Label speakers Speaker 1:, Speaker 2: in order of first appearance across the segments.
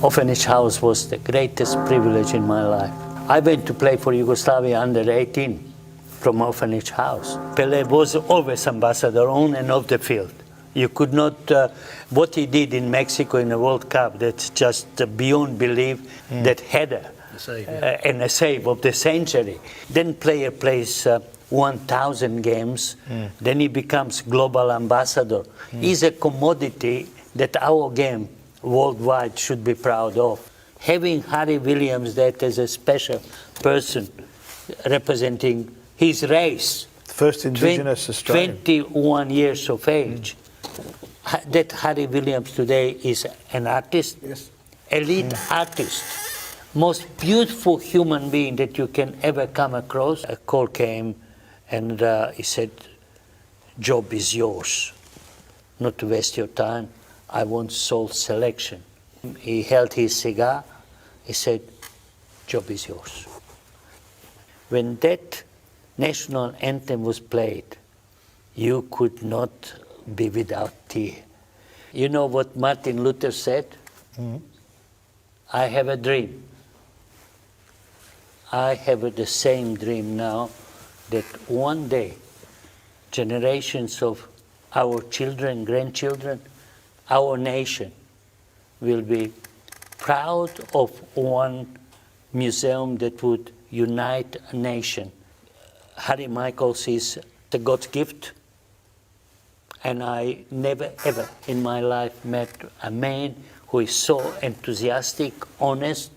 Speaker 1: Orphanage House was the greatest privilege in my life. I went to play for Yugoslavia under 18 from Orphanage House. Pelé was always ambassador on and off the field. You could not, what he did in Mexico in the World Cup, that's just beyond belief. That header and a save of the century. Then player plays 1,000 games, then he becomes global ambassador. He's a commodity that our game worldwide should be proud of. Having Harry Williams that as a special person representing his race.
Speaker 2: First Indigenous Australian.
Speaker 1: 21 years of age. That Harry Williams today is an artist, elite artist, most beautiful human being that you can ever come across. A call came and he said, job is yours, not to waste your time. I want sole selection. He held his cigar. He said, job is yours. When that national anthem was played, you could not be without tear. You know what Martin Luther said? I have a dream. I have the same dream now that one day generations of our children, grandchildren, our nation will be proud of one museum that would unite a nation. Harry Michaels is the God's gift, and I never ever in my life met a man who is so enthusiastic, honest,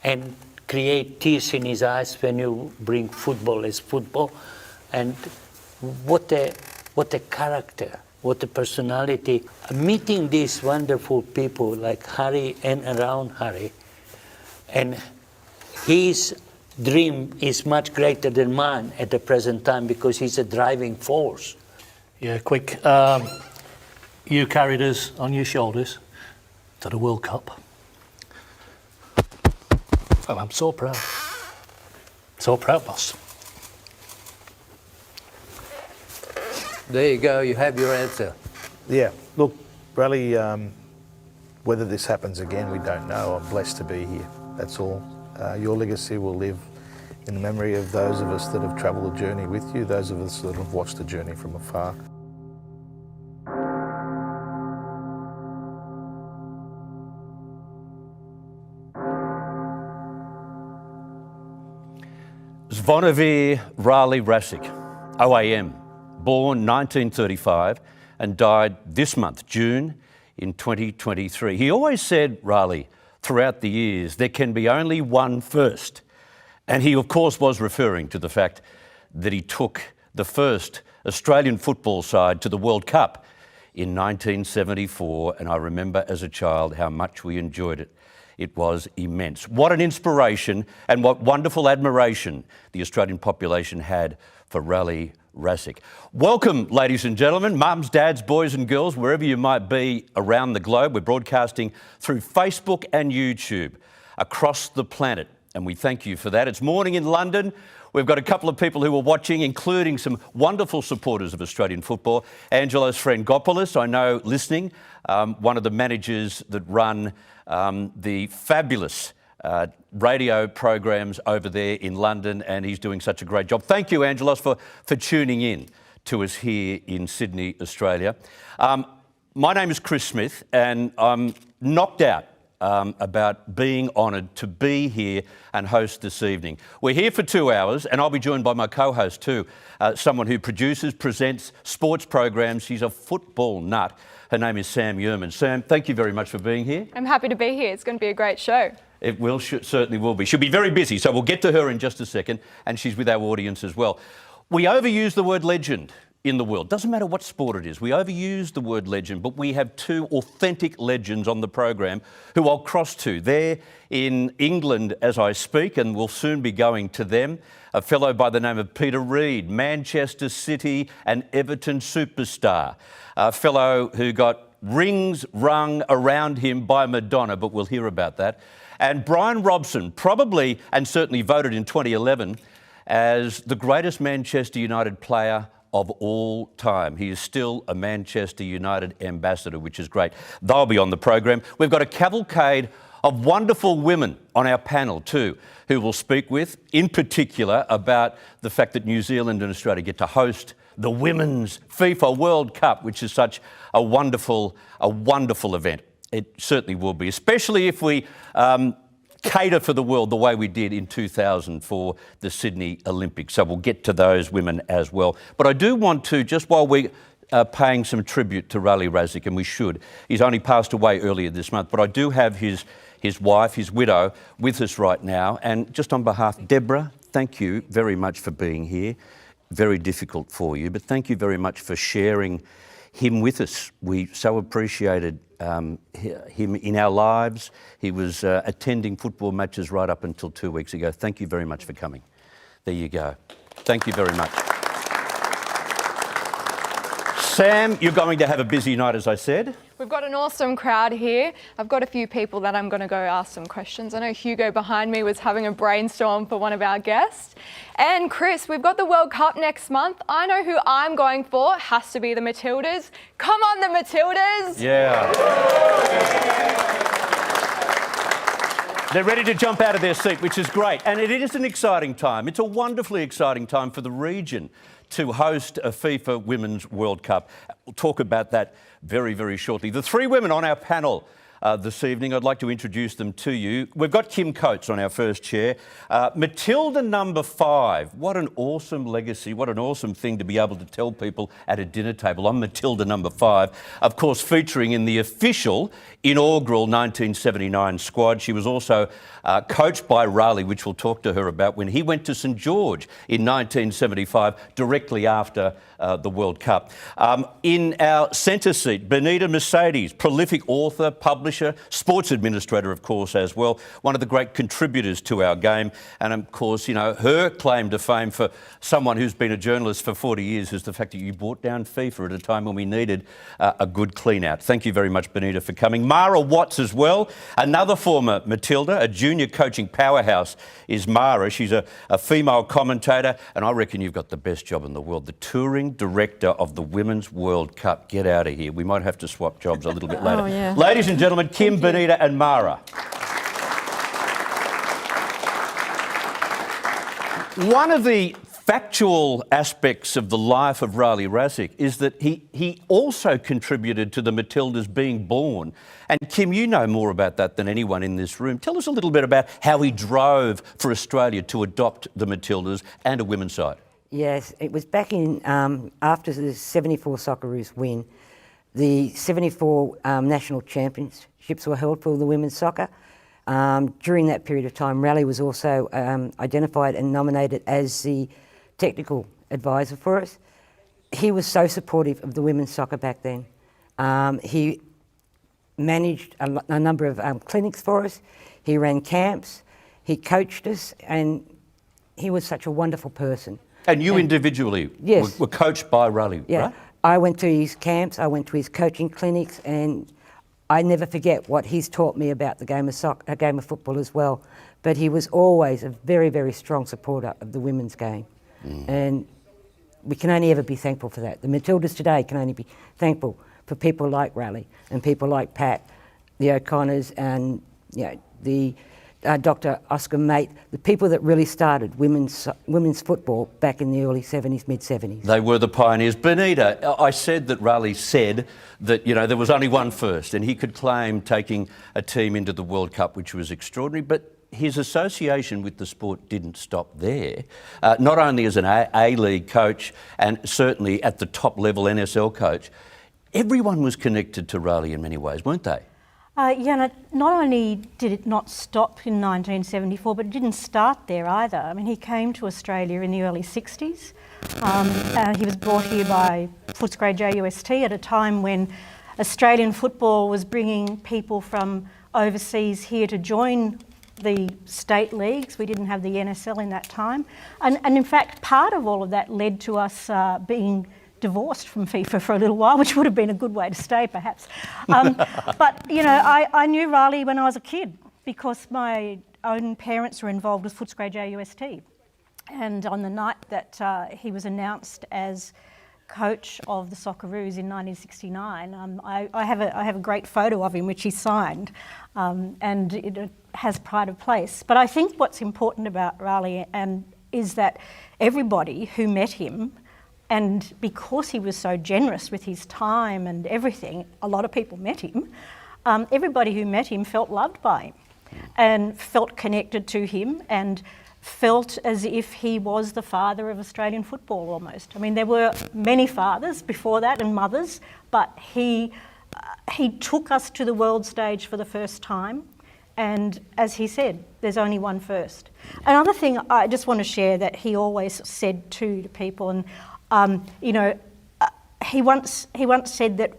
Speaker 1: and create tears in his eyes when you bring football as football. And what a character, what a personality. Meeting these wonderful people like Harry and around Harry, and his dream is much greater than mine at the present time because he's a driving force.
Speaker 3: Yeah, quick. You carried us on your shoulders to the World Cup. Oh, I'm so proud. So proud, boss.
Speaker 4: There you go, you have your answer.
Speaker 2: Yeah, look, Raleigh, whether this happens again, we don't know. I'm blessed to be here, that's all. Your legacy will live in the memory of those of us that have travelled the journey with you, those of us that have watched the journey from afar.
Speaker 5: Zvonimir Raleigh Rasic, OAM, born 1935 and died this month, June, in 2023. He always said, Raleigh, throughout the years, there can be only one first. And he, of course, was referring to the fact that he took the first Australian football side to the World Cup in 1974. And I remember as a child how much we enjoyed it. It was immense. What an inspiration and what wonderful admiration the Australian population had for Raleigh Rasic. Welcome, ladies and gentlemen, mums, dads, boys and girls, wherever you might be around the globe. We're broadcasting through Facebook and YouTube across the planet, and we thank you for that. It's morning in London. We've got a couple of people who are watching, including some wonderful supporters of Australian football. Angelos Frangopoulos, I know, listening, one of the managers that run the fabulous radio programs over there in London, and he's doing such a great job. Thank you, Angelos, for tuning in to us here in Sydney, Australia. My name is Chris Smith, and I'm knocked out about being honoured to be here and host this evening. We're here for 2 hours, and I'll be joined by my co-host too, someone who produces, presents sports programs. She's a football nut. Her name is Sam Yerman. Sam, thank you very much for being here.
Speaker 6: I'm happy to be here. It's going to be a great show.
Speaker 5: It will, certainly will be. She'll be very busy, so we'll get to her in just a second, and she's with our audience as well. We overuse the word legend in the world. Doesn't matter what sport it is. We overuse the word legend, but we have two authentic legends on the program who I'll cross to. They're in England as I speak, and we'll soon be going to them. A fellow by the name of Peter Reid, Manchester City and Everton superstar. A fellow who got rings rung around him by Madonna, but we'll hear about that. And Brian Robson, probably and certainly voted in 2011 as the greatest Manchester United player of all time. He is still a Manchester United ambassador, which is great. They'll be on the program. We've got a cavalcade of wonderful women on our panel too, who we'll speak with, in particular about the fact that New Zealand and Australia get to host the Women's FIFA World Cup, which is such a wonderful event. It certainly will be, especially if we cater for the world the way we did in 2000 for the Sydney Olympics. So we'll get to those women as well. But I do want to, just while we are paying some tribute to Riley Razik, and we should, he's only passed away earlier this month, but I do have his wife, his widow, with us right now. And just on behalf, Deborah, thank you very much for being here. Very difficult for you, but thank you very much for sharing him with us. We so appreciated him in our lives. He was attending football matches right up until 2 weeks ago. Thank you very much for coming. There you go. Thank you very much. Sam, you're going to have a busy night, as I said.
Speaker 6: We've got an awesome crowd here. I've got a few people that I'm going to go ask some questions. I know Hugo behind me was having a brainstorm for one of our guests. And Chris, we've got the World Cup next month. I know who I'm going for. It has to be the Matildas. Come on, the Matildas!
Speaker 5: Yeah. They're ready to jump out of their seat, which is great. And it is an exciting time. It's a wonderfully exciting time for the region to host a FIFA Women's World Cup. We'll talk about that very, very shortly. The three women on our panel this evening, I'd like to introduce them to you. We've got Kim Coates on our first chair. Matilda number 5. What an awesome legacy. What an awesome thing to be able to tell people at a dinner table. I'm Matilda number 5. Of course, featuring in the official inaugural 1979 squad. She was also coached by Riley, which we'll talk to her about, when he went to St George in 1975, directly after the World Cup. In our centre seat, Benita Mercedes, prolific author, publisher, sports administrator, of course, as well. One of the great contributors to our game. And of course, you know, her claim to fame for someone who's been a journalist for 40 years is the fact that you brought down FIFA at a time when we needed a good clean out. Thank you very much, Benita, for coming. Mara Watts as well, another former Matilda, a junior coaching powerhouse is Mara. She's a female commentator, and I reckon you've got the best job in the world, the touring director of the Women's World Cup. Get out of here. We might have to swap jobs a little bit later.
Speaker 6: Oh, yeah.
Speaker 5: Ladies and gentlemen, Kim, Benita and Mara. One of the factual aspects of the life of Riley Razik is that he also contributed to the Matildas being born. And Kim, you know more about that than anyone in this room. Tell us a little bit about how he drove for Australia to adopt the Matildas and a women's side.
Speaker 7: Yes, it was back in, after the 74 Socceroos win, the 74 national championships were held for the women's soccer. During that period of time, Riley was also identified and nominated as the technical advisor for us. He was so supportive of the women's soccer back then. He managed a number of clinics for us. He ran camps. He coached us, and he was such a wonderful person.
Speaker 5: And you individually
Speaker 7: yes.
Speaker 5: were coached by Riley,
Speaker 7: yeah.
Speaker 5: right?
Speaker 7: I went to his camps, I went to his coaching clinics, and I never forget what he's taught me about the game of soccer, game of football as well. But he was always a very, very strong supporter of the women's game. And we can only ever be thankful for that. The Matildas today can only be thankful for people like Riley and people like Pat, the O'Connors, and the Dr. Oscar Mate, the people that really started women's football back in the early 70s, mid-70s.
Speaker 5: They were the pioneers. Benita, I said that Riley said that, there was only one first, and he could claim taking a team into the World Cup, which was extraordinary, but his association with the sport didn't stop there. Not only as an A-League coach and certainly at the top level NSL coach, everyone was connected to Riley in many ways, weren't they?
Speaker 8: Not only did it not stop in 1974, but it didn't start there either. I mean, he came to Australia in the early 60s. He was brought here by Footscray JUST at a time when Australian football was bringing people from overseas here to join the state leagues. We didn't have the NSL in that time. And in fact, part of all of that led to us being divorced from FIFA for a little while, which would have been a good way to stay, perhaps. But, I knew Riley when I was a kid because my own parents were involved with Footscray JUST. And on the night that he was announced as coach of the Socceroos in 1969. I have a great photo of him which he signed, and it has pride of place. But I think what's important about Riley is that everybody who met him, and because he was so generous with his time and everything, a lot of people met him. Everybody who met him felt loved by him and felt connected to him and felt as if he was the father of Australian football almost. I mean, there were many fathers before that and mothers, but he took us to the world stage for the first time. And as he said, there's only one first. Another thing I just want to share that he always said to people, and he once said that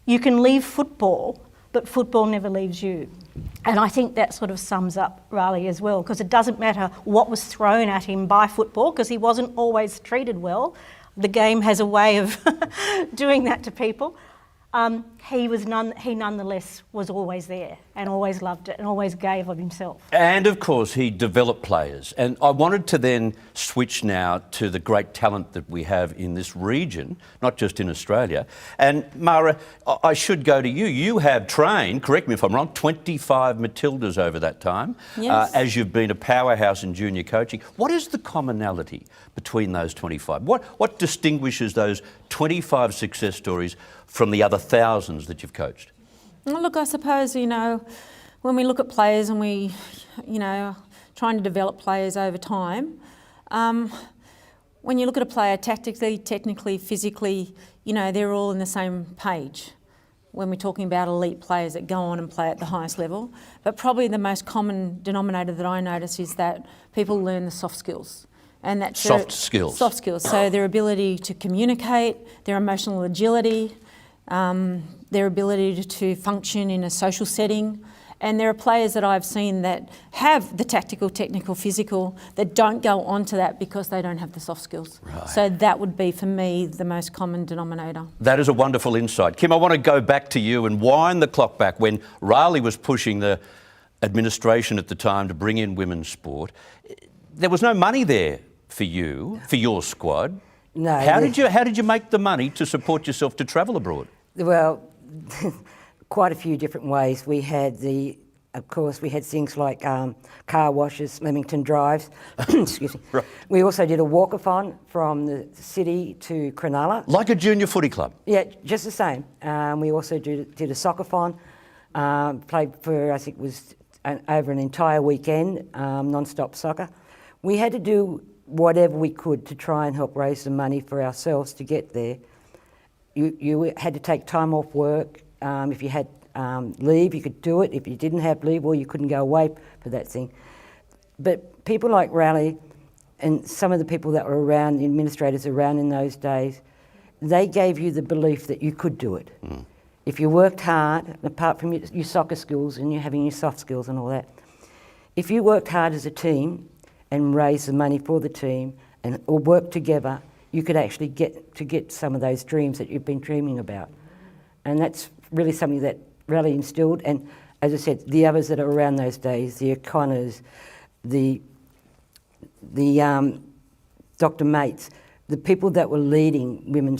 Speaker 8: you can leave football, but football never leaves you. And I think that sort of sums up Riley as well, because it doesn't matter what was thrown at him by football, because he wasn't always treated well. The game has a way of doing that to people. He nonetheless was always there and always loved it and always gave of himself.
Speaker 5: And of course, he developed players. And I wanted to then switch now to the great talent that we have in this region, not just in Australia. And Mara, I should go to you. You have trained, correct me if I'm wrong, 25 Matildas over that time,
Speaker 9: Yes.
Speaker 5: as you've been a powerhouse in junior coaching. What is the commonality between those 25? What distinguishes those 25 success stories from the other thousands that you've coached?
Speaker 9: Well, look, I suppose, when we look at players and we, trying to develop players over time, when you look at a player tactically, technically, physically, they're all on the same page when we're talking about elite players that go on and play at the highest level. But probably the most common denominator that I notice is that people learn the soft skills. And that's
Speaker 5: Soft skills.
Speaker 9: Soft skills. So their ability to communicate, their emotional agility, their ability to function in a social setting. And there are players that I've seen that have the tactical, technical, physical, that don't go on to that because they don't have the soft skills.
Speaker 5: Right.
Speaker 9: So that would be, for me, the most common denominator.
Speaker 5: That is a wonderful insight. Kim, I want to go back to you and wind the clock back when Riley was pushing the administration at the time to bring in women's sport. There was no money there for you, for your squad.
Speaker 7: No.
Speaker 5: How did you make the money to support yourself to travel abroad?
Speaker 7: Well, quite a few different ways. We had of course, we had things like car washes, Leamington Drives. Excuse me.
Speaker 5: Right.
Speaker 7: We also did a walkathon from the city to Cronulla.
Speaker 5: Like a junior footy club?
Speaker 7: Yeah, just the same. We also did a soccerthon. Played for, I think it was over an entire weekend, non-stop soccer. We had to do whatever we could to try and help raise the money for ourselves to get there. You had to take time off work. If you had leave, you could do it. If you didn't have leave, well, you couldn't go away for that thing. But people like Riley and some of the people that were around, the administrators around in those days, they gave you the belief that you could do it. Mm. If you worked hard, apart from your soccer skills and you having your soft skills and all that, if you worked hard as a team and raised the money for the team or worked together, you could actually get some of those dreams that you've been dreaming about. And that's really something that Riley instilled. And as I said, the others that are around those days, the O'Connors, the Dr. Mates, the people that were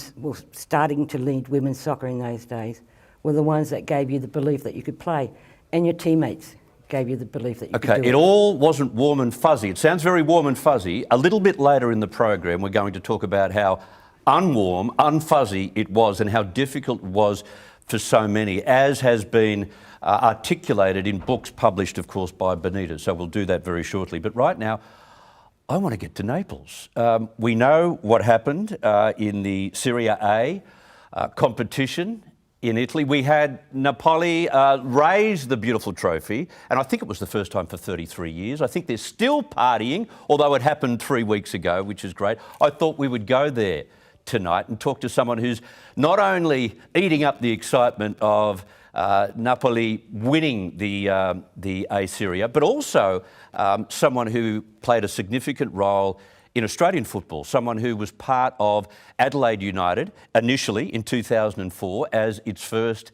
Speaker 7: starting to lead women's soccer in those days, were the ones that gave you the belief that you could play. And your teammates gave you the belief that you could do it.
Speaker 5: Okay, it all wasn't warm and fuzzy. It sounds very warm and fuzzy. A little bit later in the program, we're going to talk about how unwarm, unfuzzy it was and how difficult it was for so many, as has been articulated in books published, of course, by Benitez. So we'll do that very shortly. But right now, I want to get to Naples. We know what happened in the Serie A competition in Italy. We had Napoli raise the beautiful trophy, and I think it was the first time for 33 years. I think they're still partying, although it happened 3 weeks ago, which is great. I thought we would go there tonight and talk to someone who's not only eating up the excitement of Napoli winning the A Serie, but also someone who played a significant role in Australian football, someone who was part of Adelaide United initially in 2004 as its first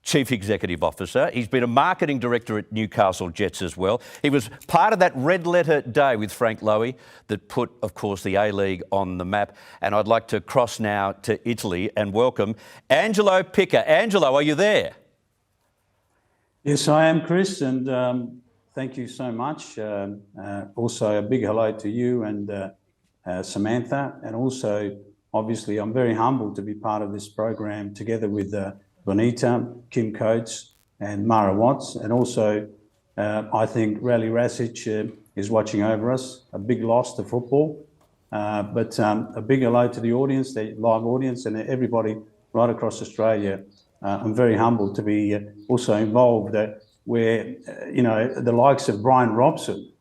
Speaker 5: Chief Executive Officer. He's been a marketing director at Newcastle Jets as well. He was part of that red letter day with Frank Lowy that put, of course, the A-League on the map. And I'd like to cross now to Italy and welcome Angelo Pica. Angelo, are you there?
Speaker 10: Yes, I am, Chris, and thank you so much. Also, a big hello to you and Samantha, and also, obviously, I'm very humbled to be part of this program together with Bonita, Kim Coates and Mara Watts, and also I think Rally Rasic is watching over us. A big loss to football, but a big hello to the audience, the live audience, and everybody right across Australia. I'm very humbled to be also involved where, the likes of Brian Robson,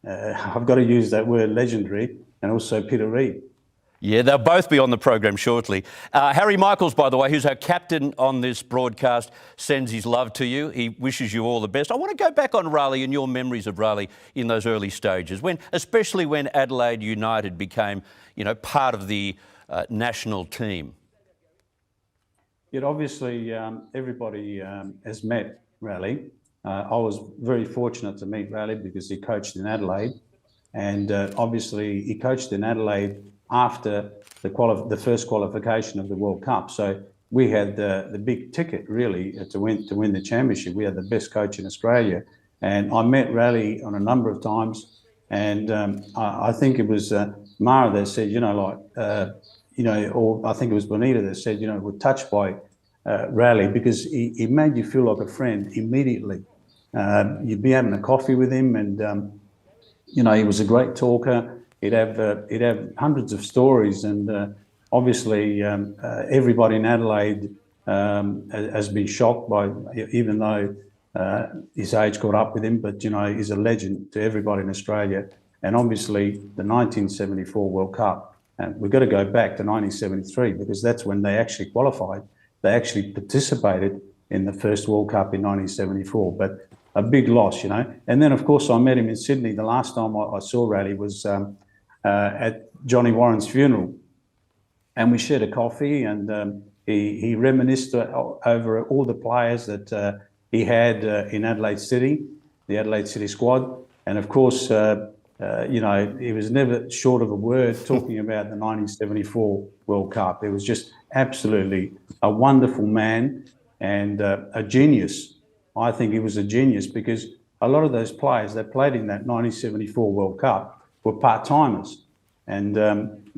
Speaker 10: I've got to use that word, legendary, and also Peter Reid.
Speaker 5: Yeah, they'll both be on the program shortly. Harry Michaels, by the way, who's our captain on this broadcast, sends his love to you. He wishes you all the best. I want to go back on Raleigh and your memories of Raleigh in those early stages, especially when Adelaide United became, part of the national team.
Speaker 10: Yet obviously everybody has met Raleigh. I was very fortunate to meet Raleigh because he coached in Adelaide, and obviously he coached in Adelaide after the first qualification of the World Cup. So we had the big ticket really to win the championship. We had the best coach in Australia, and I met Raleigh on a number of times, and I think it was Mara that said, or I think it was Bonita that said, we're touched by Raleigh because he made you feel like a friend immediately. You'd be having a coffee with him, and he was a great talker. He'd have hundreds of stories, and obviously everybody in Adelaide has been shocked by, even though his age caught up with him, but he's a legend to everybody in Australia. And obviously the 1974 World Cup, and we've got to go back to 1973 because that's when they actually qualified. They actually participated in the first World Cup in 1974, but a big loss, And then, of course, I met him in Sydney. The last time I saw Raleigh was at Johnny Warren's funeral, and we shared a coffee, and he reminisced over all the players that he had in Adelaide City, the Adelaide City squad. And of course, he was never short of a word talking about the 1974 World Cup. It was just absolutely a wonderful man and a genius. I think he was a genius because a lot of those players that played in that 1974 World Cup were part-timers. And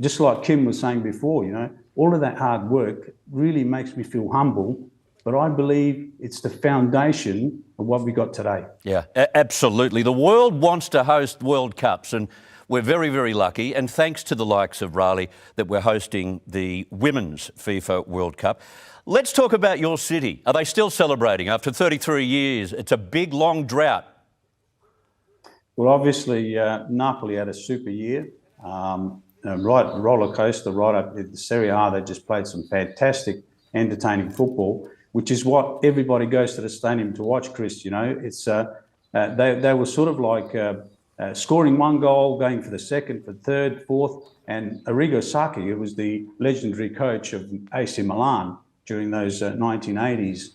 Speaker 10: just like Kim was saying before, all of that hard work really makes me feel humble, but I believe it's the foundation of what we got today.
Speaker 5: Yeah, absolutely. The world wants to host World Cups, and we're very, very lucky. And thanks to the likes of Raleigh that we're hosting the Women's FIFA World Cup. Let's talk about your city. Are they still celebrating after 33 years? It's a big, long drought.
Speaker 10: Well, obviously, Napoli had a super year. Right roller coaster, right up at the Serie A. They just played some fantastic, entertaining football, which is what everybody goes to the stadium to watch, Chris. It's they were sort of like scoring one goal, going for the second, for third, fourth. And Arrigo Sacchi, who was the legendary coach of AC Milan during those 1980s,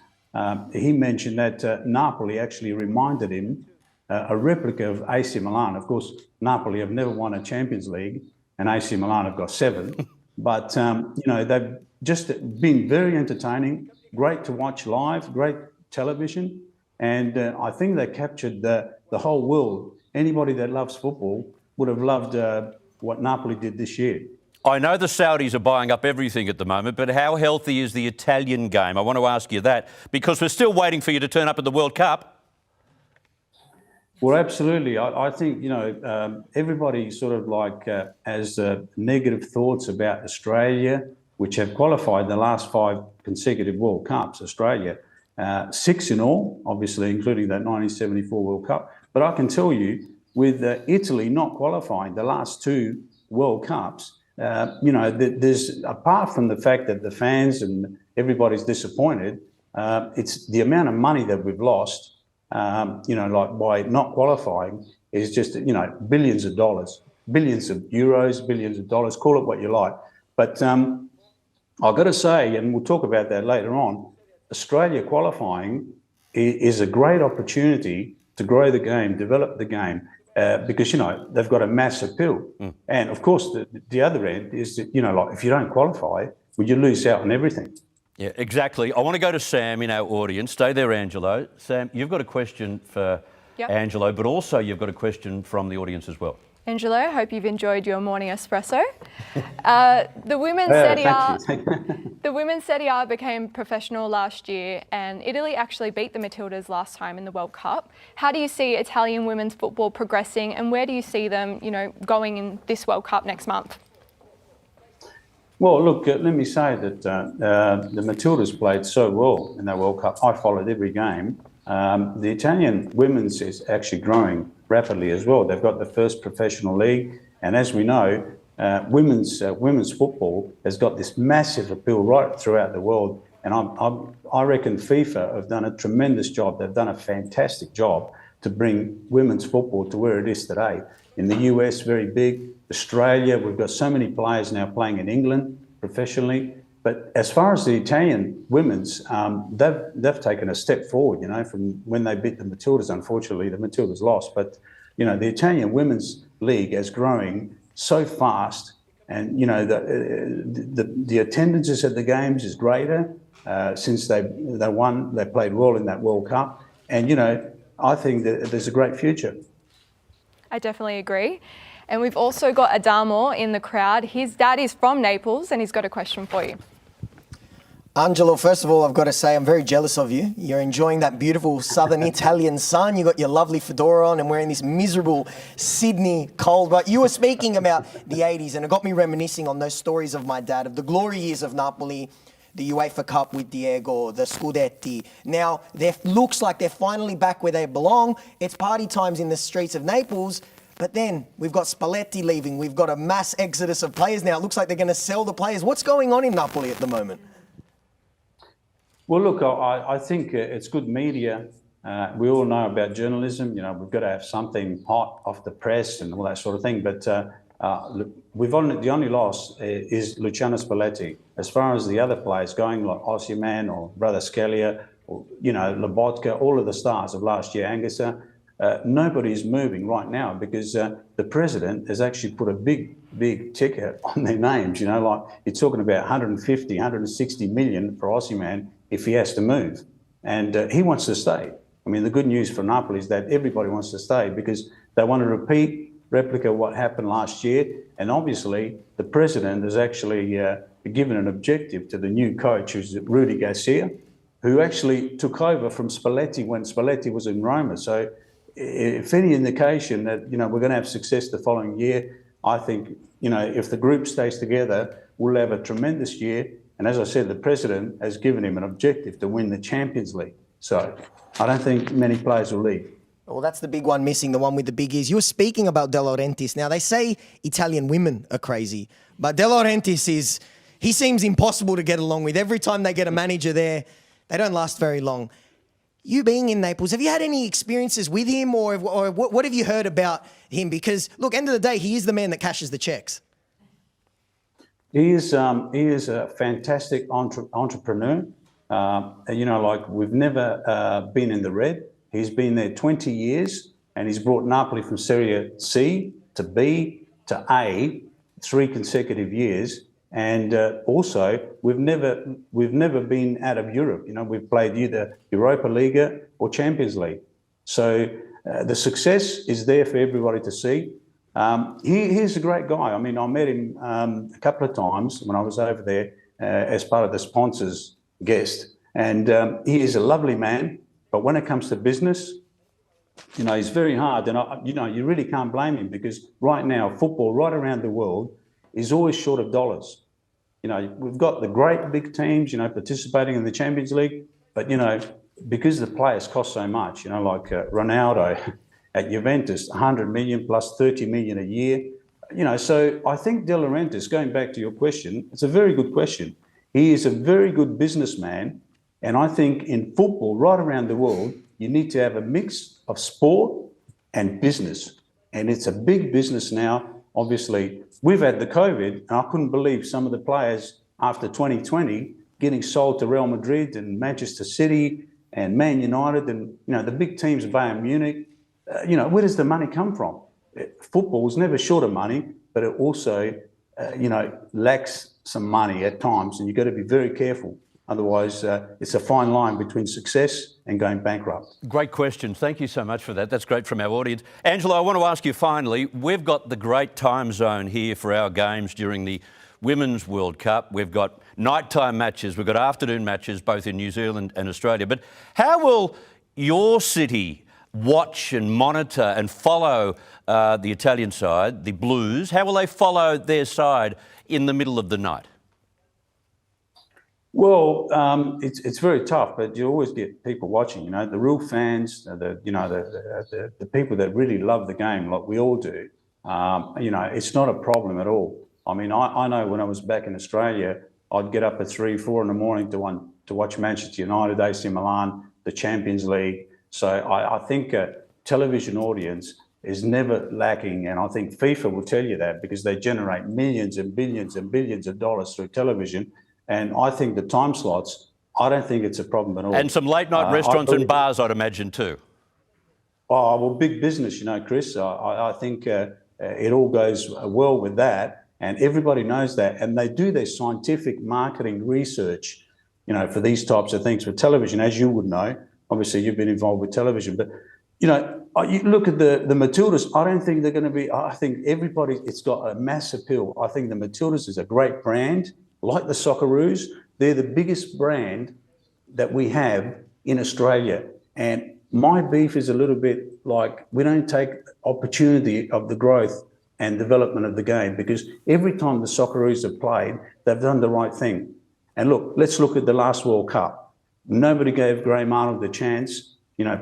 Speaker 10: he mentioned that Napoli actually reminded him a replica of AC Milan. Of course, Napoli have never won a Champions League, and AC Milan have got 7. But, they've just been very entertaining, great to watch live, great television. And I think they captured the whole world. Anybody that loves football would have loved what Napoli did this year.
Speaker 5: I know the Saudis are buying up everything at the moment, but how healthy is the Italian game? I want to ask you that because we're still waiting for you to turn up at the World Cup.
Speaker 10: Well, absolutely. I think, everybody sort of like has negative thoughts about Australia, which have qualified the last 5 consecutive World Cups, Australia. 6 in all, obviously, including that 1974 World Cup. But I can tell you, with Italy not qualifying the last 2 World Cups, there's, apart from the fact that the fans and everybody's disappointed, it's the amount of money that we've lost. Like by not qualifying is just, billions of dollars, billions of euros, billions of dollars, call it what you like. But I've got to say, and we'll talk about that later on, Australia qualifying is a great opportunity to grow the game, develop the game, because, they've got a mass appeal. And of course, the other end is that, like if you don't qualify, well, you lose out on everything.
Speaker 5: Yeah, exactly. I want to go to Sam in our audience. Stay there, Angelo. Sam, you've got a question for Angelo, but also you've got a question from the audience as well.
Speaker 6: Angelo, hope you've enjoyed your morning espresso. The women's Serie A became professional last year, and Italy actually beat the Matildas last time in the World Cup. How do you see Italian women's football progressing, and where do you see them, going in this World Cup next month?
Speaker 10: Well, look, let me say that the Matildas played so well in that World Cup. I followed every game. The Italian women's is actually growing rapidly as well. They've got the first professional league, and as we know, women's football has got this massive appeal right throughout the world. And I reckon FIFA have done a tremendous job. They've done a fantastic job to bring women's football to where it is today. In the US, very big. Australia, we've got so many players now playing in England professionally. But as far as the Italian women's, they've taken a step forward, from when they beat the Matildas. Unfortunately, the Matildas lost. But, the Italian women's league is growing so fast. And, the attendances at the games is greater since they won. They played well in that World Cup. And, I think that there's a great future.
Speaker 6: I definitely agree. And we've also got Adamo in the crowd. His dad is from Naples, and he's got a question for you.
Speaker 11: Angelo, first of all, I've got to say I'm very jealous of you. You're enjoying that beautiful southern Italian sun. You got your lovely fedora on and wearing this miserable Sydney cold. But you were speaking about the 80s, and it got me reminiscing on those stories of my dad, of the glory years of Napoli, the UEFA Cup with Diego, the Scudetti. Now, looks like they're finally back where they belong. It's party times in the streets of Naples. But then we've got Spalletti leaving. We've got a mass exodus of players now. It looks like they're going to sell the players. What's going on in Napoli at the moment?
Speaker 10: Well, look, I think it's good media. We all know about journalism. We've got to have something hot off the press and all that sort of thing. But the only loss is Luciano Spalletti. As far as the other players going, like Osimhen or Brother Scalia, or Lobotka, all of the stars of last year, Anguissa, nobody's moving right now because the president has actually put a big ticket on their names. Like you're talking about 150, 160 million for Osimhen if he has to move. And he wants to stay. I mean, the good news for Napoli is that everybody wants to stay because they want to replicate what happened last year. And obviously, the president has actually given an objective to the new coach, who's Rudy Garcia, who actually took over from Spalletti when Spalletti was in Roma. So if any indication that, we're going to have success the following year, I think, if the group stays together, we'll have a tremendous year. And as I said, the president has given him an objective to win the Champions League. So I don't think many players will leave.
Speaker 11: Well, that's the big one missing, the one with the big ears. You were speaking about De Laurentiis. Now, they say Italian women are crazy, but De Laurentiis he seems impossible to get along with. Every time they get a manager there, they don't last very long. You being in Naples, have you had any experiences with him or what have you heard about him? Because, look, end of the day, he is the man that cashes the checks.
Speaker 10: He is a fantastic entrepreneur. We've never been in the red. He's been there 20 years and he's brought Napoli from Serie C to B to A 3 consecutive years. And also, we've never been out of Europe. We've played either Europa Liga or Champions League. So the success is there for everybody to see. He's a great guy. I mean, I met him a couple of times when I was over there as part of the sponsors guest. And he is a lovely man. But when it comes to business, he's very hard. And, you really can't blame him because right now, football right around the world is always short of dollars. We've got the great big teams, participating in the Champions League. But, because the players cost so much, like Ronaldo at Juventus, 100 million plus 30 million a year. So I think De Laurentiis, going back to your question, it's a very good question. He is a very good businessman. And I think in football, right around the world, you need to have a mix of sport and business. And it's a big business now. Obviously, we've had the COVID, and I couldn't believe some of the players after 2020 getting sold to Real Madrid and Manchester City and Man United and, the big teams of Bayern Munich. Where does the money come from? Football is never short of money, but it also, lacks some money at times, and you've got to be very careful. Otherwise, it's a fine line between success and going bankrupt.
Speaker 5: Great question. Thank you so much for that. That's great from our audience. Angelo, I want to ask you finally, we've got the great time zone here for our games during the Women's World Cup. We've got nighttime matches, we've got afternoon matches both in New Zealand and Australia. But how will your city watch and monitor and follow the Italian side, the Blues? How will they follow their side in the middle of the night?
Speaker 10: Well, it's very tough, but you always get people watching. The real fans, the people that really love the game, like we all do. It's not a problem at all. I mean, I know when I was back in Australia, I'd get up at 3, 4 in the morning to watch Manchester United, AC Milan, the Champions League. So I think a television audience is never lacking, and I think FIFA will tell you that because they generate millions and billions and billions of dollars through television. And I think the time slots, I don't think it's a problem at all.
Speaker 5: And some late night restaurants and bars, I'd imagine too.
Speaker 10: Oh, well, big business, Chris. I think it all goes well with that, and everybody knows that. And they do their scientific marketing research, for these types of things for television, as you would know. Obviously, you've been involved with television, but you look at the Matildas. I don't think they're going to be. I think it's got a mass appeal. I think the Matildas is a great brand. Like the Socceroos, they're the biggest brand that we have in Australia. And my beef is a little bit like we don't take opportunity of the growth and development of the game, because every time the Socceroos have played, they've done the right thing. And look, let's look at the last World Cup. Nobody gave Graham Arnold the chance.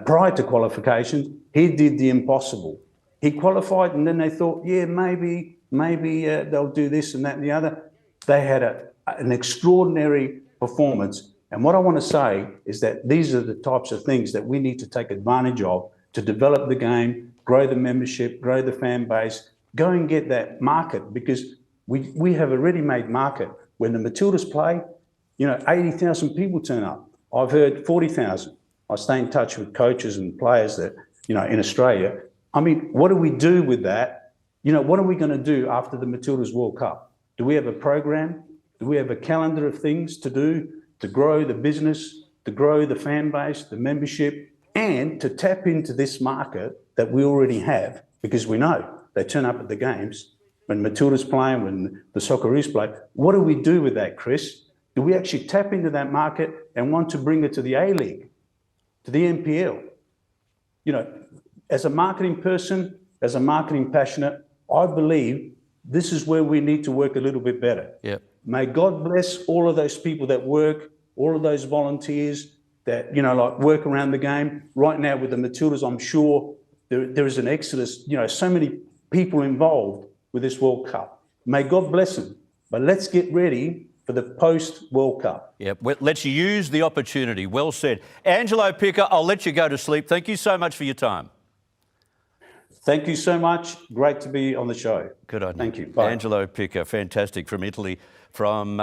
Speaker 10: Prior to qualification, he did the impossible. He qualified, and then they thought, maybe they'll do this and that and the other. They had an extraordinary performance. And what I want to say is that these are the types of things that we need to take advantage of to develop the game, grow the membership, grow the fan base, go and get that market, because we have a ready-made market. When the Matildas play, 80,000 people turn up. I've heard 40,000. I stay in touch with coaches and players that, in Australia. I mean, what do we do with that? What are we going to do after the Matildas World Cup? Do we have a program? Do we have a calendar of things to do to grow the business, to grow the fan base, the membership, and to tap into this market that we already have? Because we know they turn up at the games when Matilda's playing, when the Socceroos play. What do we do with that, Chris? Do we actually tap into that market and want to bring it to the A-League, to the NPL? As a marketing person, as a marketing passionate, I believe this is where we need to work a little bit better.
Speaker 5: Yep.
Speaker 10: May God bless all of those people that work, all of those volunteers that, work around the game. Right now with the Matildas, I'm sure there is an exodus, so many people involved with this World Cup. May God bless them. But let's get ready for the post-World Cup.
Speaker 5: Yep. Well, let's use the opportunity. Well said. Angelo Picker, I'll let you go to sleep. Thank you so much for your time.
Speaker 10: Thank you so much. Great to be on the show.
Speaker 5: Good on you.
Speaker 10: Thank you. Bye.
Speaker 5: Angelo Picker, fantastic, from Italy, from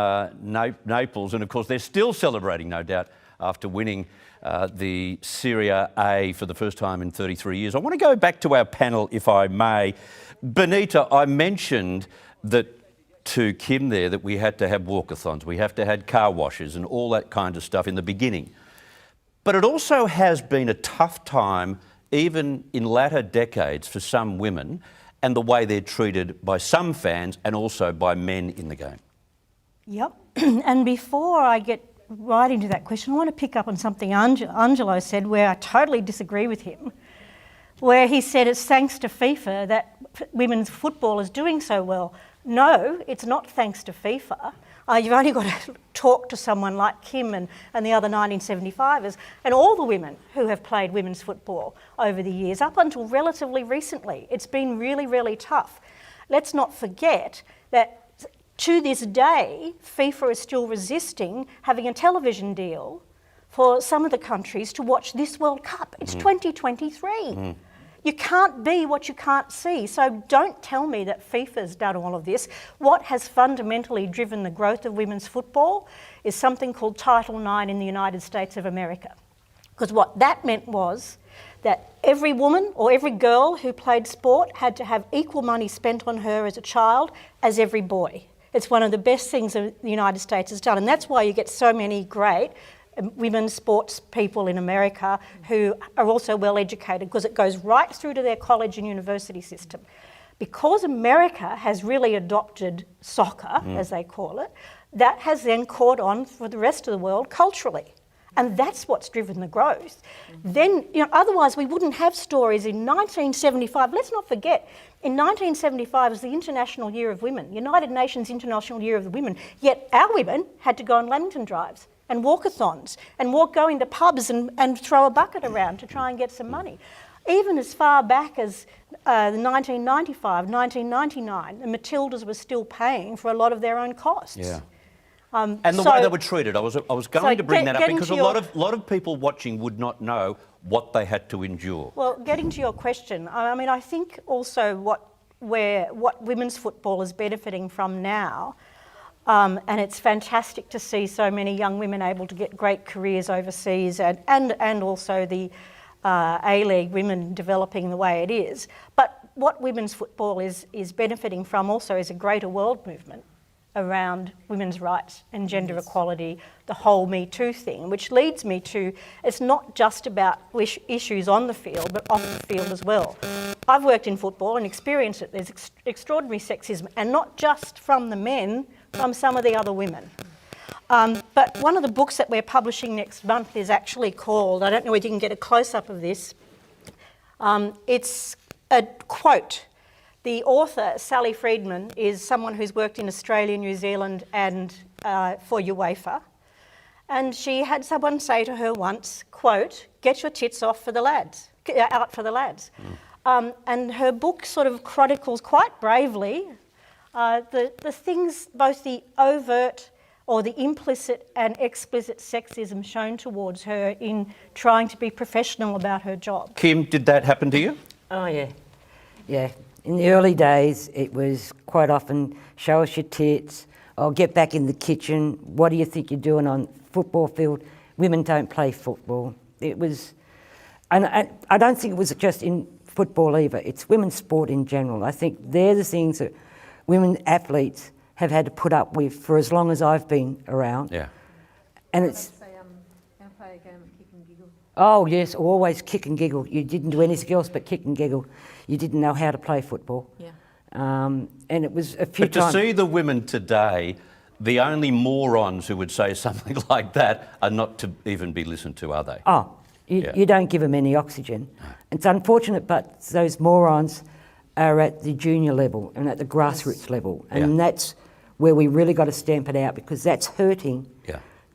Speaker 5: Naples. And of course, they're still celebrating, no doubt, after winning the Serie A for the first time in 33 years. I want to go back to our panel, if I may. Benita, I mentioned that to Kim there that we had to have walkathons, we have to have car washes and all that kind of stuff in the beginning. But it also has been a tough time, even in latter decades, for some women, and the way they're treated by some fans and also by men in the game.
Speaker 8: Yep. And before I get right into that question, I want to pick up on something Angelo said, where I totally disagree with him, where he said it's thanks to FIFA that women's football is doing so well. No, it's not thanks to FIFA. You've only got to talk to someone like Kim and the other 1975ers and all the women who have played women's football over the years, up until relatively recently. It's been really, really tough. Let's not forget that to this day, FIFA is still resisting having a television deal for some of the countries to watch this World Cup. It's 2023. You can't be what you can't see. So don't tell me that FIFA's done all of this. What has fundamentally driven the growth of women's football is something called Title IX in the United States of America. Because what that meant was that every woman or every girl who played sport had to have equal money spent on her as a child as every boy. It's one of the best things that the United States has done, and that's why you get so many great women's sports people in America who are also well educated, because it goes right through to their college and university system. Because America has really adopted soccer, as they call it, that has then caught on for the rest of the world culturally. And that's what's driven the growth. Then, otherwise we wouldn't have stories in 1975. Let's not forget, in 1975 was the International Year of Women, United Nations International Year of the Women, yet our women had to go on Lamington drives and walkathons and go into pubs and throw a bucket around to try and get some money. Even as far back as 1995, 1999, the Matildas were still paying for a lot of their own costs.
Speaker 5: Yeah. And the way they were treated, I was going to bring that up because a lot of people watching would not know what they had to endure.
Speaker 8: Well, getting to your question, I mean, I think also what women's football is benefiting from now, and it's fantastic to see so many young women able to get great careers overseas, and also the A-League women developing the way it is. But what women's football is benefiting from also is a greater world movement around women's rights and gender equality, the whole Me Too thing, which leads me to, it's not just about issues on the field, but off the field as well. I've worked in football and experienced it. There's extraordinary sexism, and not just from the men, from some of the other women. But one of the books that we're publishing next month is actually called, I don't know whether you can get a close-up of this, it's a quote. The author, Sally Friedman, is someone who's worked in Australia, New Zealand and for UEFA. And she had someone say to her once, quote, "Get your tits off for the lads, out for the lads." And her book sort of chronicles quite bravely the things, both the overt or the implicit and explicit sexism shown towards her in trying to be professional about her job.
Speaker 5: Kim, did that happen to you?
Speaker 7: Oh, yeah. Yeah. In the early days, it was quite often, show us your tits, or get back in the kitchen, what do you think you're doing on football field? Women don't play football. It was, and I don't think it was just in football either, it's women's sport in general. I think they're the things that women athletes have had to put up with for as long as I've been around.
Speaker 5: Yeah.
Speaker 7: And it's...
Speaker 9: Can I play a game of kick and giggle?
Speaker 7: Oh yes, always kick and giggle. You didn't do anything else but kick and giggle. You didn't know how to play football.
Speaker 9: Yeah.
Speaker 7: And it was a few times...
Speaker 5: But to see the women today, the only morons who would say something like that are not to even be listened to, are they?
Speaker 7: Oh, you don't give them any oxygen. It's unfortunate, but those morons are at the junior level and at the grassroots level. And that's where we really got to stamp it out, because that's hurting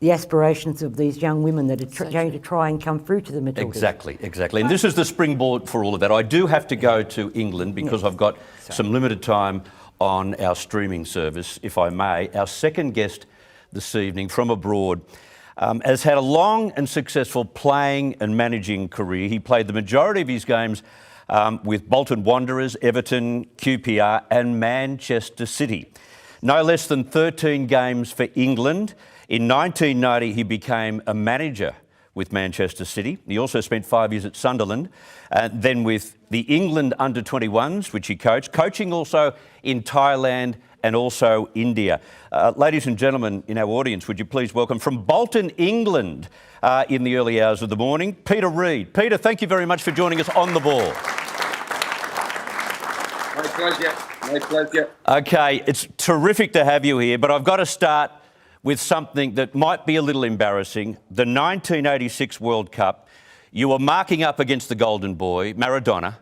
Speaker 7: the aspirations of these young women that are going to try and come through to the Matildas.
Speaker 5: Exactly. And this is the springboard for all of that. I do have to go to England because I've got some limited time on our streaming service, if I may. Our second guest this evening from abroad has had a long and successful playing and managing career. He played the majority of his games with Bolton Wanderers, Everton, QPR and Manchester City. No less than 13 games for England. In 1990, he became a manager with Manchester City. He also spent 5 years at Sunderland, then with the England under-21s, which he coached, coaching also in Thailand and also India. Ladies and gentlemen in our audience, would you please welcome from Bolton, England, in the early hours of the morning, Peter Reid. Peter, thank you very much for joining us on the ball.
Speaker 12: My pleasure.
Speaker 5: Okay, it's terrific to have you here, but I've got to start with something that might be a little embarrassing. The 1986 World Cup, you were marking up against the golden boy, Maradona,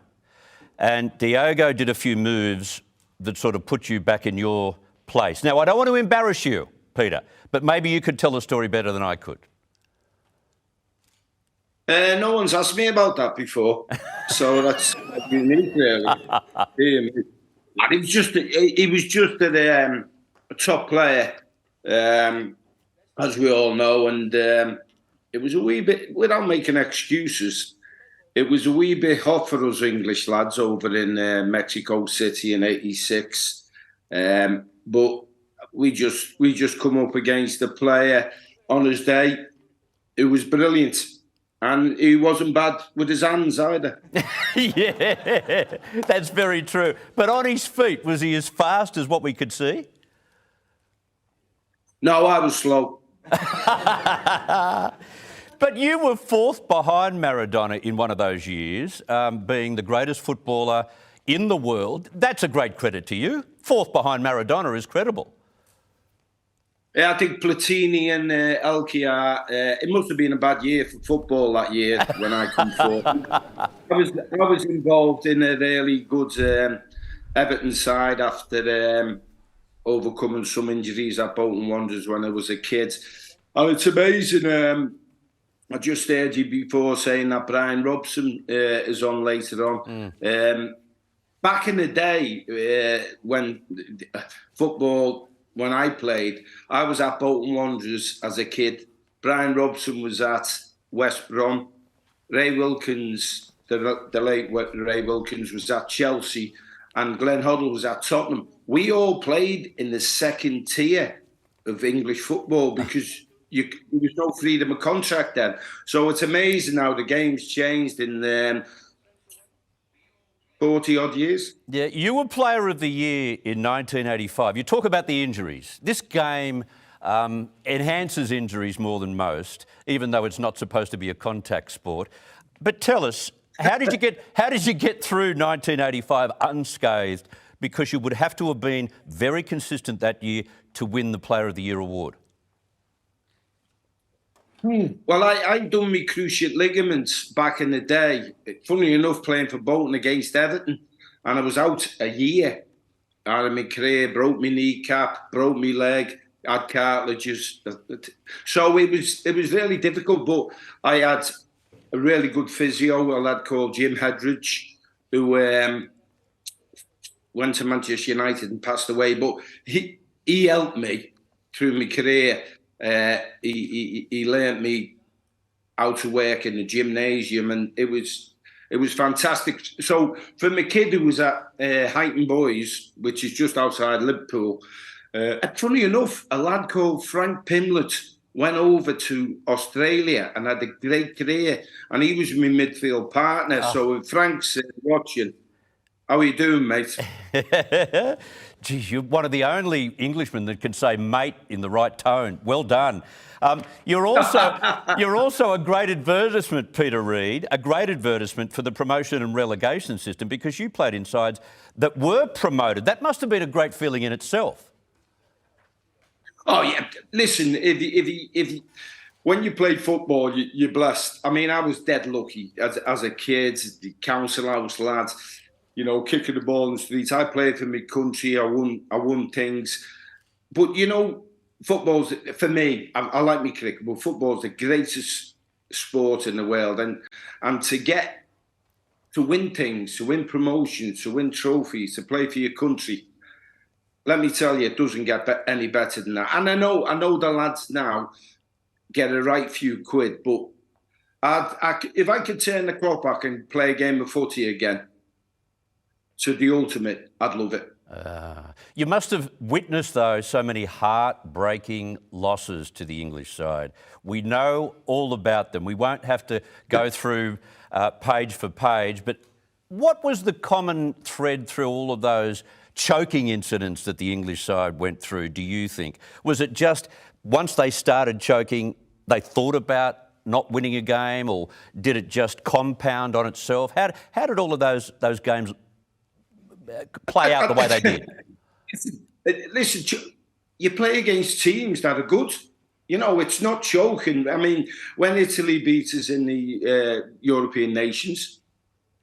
Speaker 5: and Diogo did a few moves that sort of put you back in your place. Now, I don't want to embarrass you, Peter, but maybe you could tell the story better than I could.
Speaker 12: No one's asked me about that before, so that's unique, really. And he was just a top player, as we all know, and it was a wee bit, without making excuses, it was a wee bit hot for us English lads over in Mexico City in '86, but we just come up against a player on his day who was brilliant, and he wasn't bad with his hands either.
Speaker 5: Yeah, that's very true. But on his feet, was he as fast as what we could see?
Speaker 12: No, I was slow.
Speaker 5: But you were fourth behind Maradona in one of those years, being the greatest footballer in the world. That's a great credit to you. Fourth behind Maradona is credible.
Speaker 12: Yeah, I think Platini and Elchiar, it must have been a bad year for football that year when I come fourth. I was involved in a really good Everton side after overcoming some injuries at Bolton Wanderers when I was a kid. And it's amazing. I just heard you before saying that Brian Robson is on later on. Back in the day when football, when I played, I was at Bolton Wanderers as a kid. Brian Robson was at West Brom. Ray Wilkins, the late Ray Wilkins, was at Chelsea. And Glenn Hoddle was at Tottenham. We all played in the second tier of English football because there was no freedom of contract then. So it's amazing how the game's changed in 40-odd years.
Speaker 5: Yeah, you were Player of the Year in 1985. You talk about the injuries. This game enhances injuries more than most, even though it's not supposed to be a contact sport. But tell us, how did you get through 1985 unscathed? Because you would have to have been very consistent that year to win the Player of the Year award.
Speaker 12: Well, I done my cruciate ligaments back in the day. Funny enough, playing for Bolton against Everton, and I was out a year out of my career. Broke my kneecap, broke my leg, had cartilages. So it was really difficult. But I had a really good physio, a lad called Jim Hedridge, who went to Manchester United and passed away. But he helped me through my career. He learnt me how to work in the gymnasium, and it was fantastic. So for my kid who was at Highton Boys, which is just outside Liverpool, funny enough, a lad called Frank Pimlett went over to Australia and had a great career, and he was my midfield partner. Oh. So if Frank's watching, how are you doing, mate?
Speaker 5: Geez, you're one of the only Englishmen that can say mate in the right tone. Well done. You're also a great advertisement, Peter Reid, a great advertisement for the promotion and relegation system, because you played in sides that were promoted. That must have been a great feeling in itself.
Speaker 12: Oh yeah, listen, if when you play football, you're blessed. I mean, I was dead lucky as a kid, the council house lad. You know, kicking the ball in the streets. I played for my country. I won things. But, you know, football's, for me, I like me cricket, but football's the greatest sport in the world. And to win things, to win promotions, to win trophies, to play for your country, let me tell you, it doesn't get any better than that. And I know the lads now get a right few quid, but if I could turn the clock back and play a game of footy again, to the ultimate, I'd love it.
Speaker 5: You must have witnessed, though, so many heartbreaking losses to the English side. We know all about them. We won't have to go through page for page, but what was the common thread through all of those choking incidents that the English side went through, do you think? Was it just once they started choking, they thought about not winning a game, or did it just compound on itself? How did all of those games play out the way they did?
Speaker 12: Listen, you play against teams that are good. You know, it's not choking. I mean, when Italy beat us in the European nations,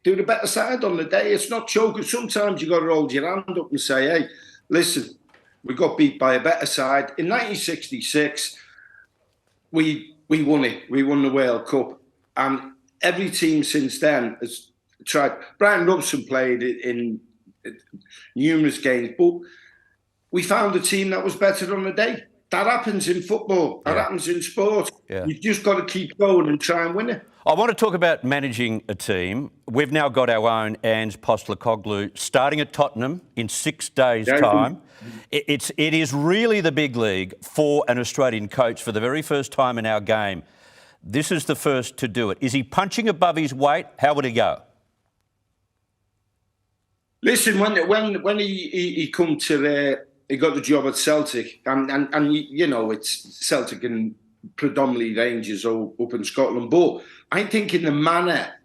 Speaker 12: they were the better side on the day. It's not choking. Sometimes you got to hold your hand up and say, hey, listen, we got beat by a better side. In 1966, we won it. We won the World Cup. And every team since then has tried. Brian Robson played in numerous games, but we found a team that was better on the day. that happens in football. That happens in sport.
Speaker 5: Yeah.
Speaker 12: You've just got to keep going and try and win it.
Speaker 5: I want to talk about managing a team. We've now got our own Ange Postecoglou starting at Tottenham in 6 days' time. It is really the big league for an Australian coach for the very first time in our game. This is the first to do it. Is he punching above his weight? How would he go?
Speaker 12: Listen, when he come to he got the job at Celtic, and you know it's Celtic and predominantly Rangers up in Scotland. But I think in the manner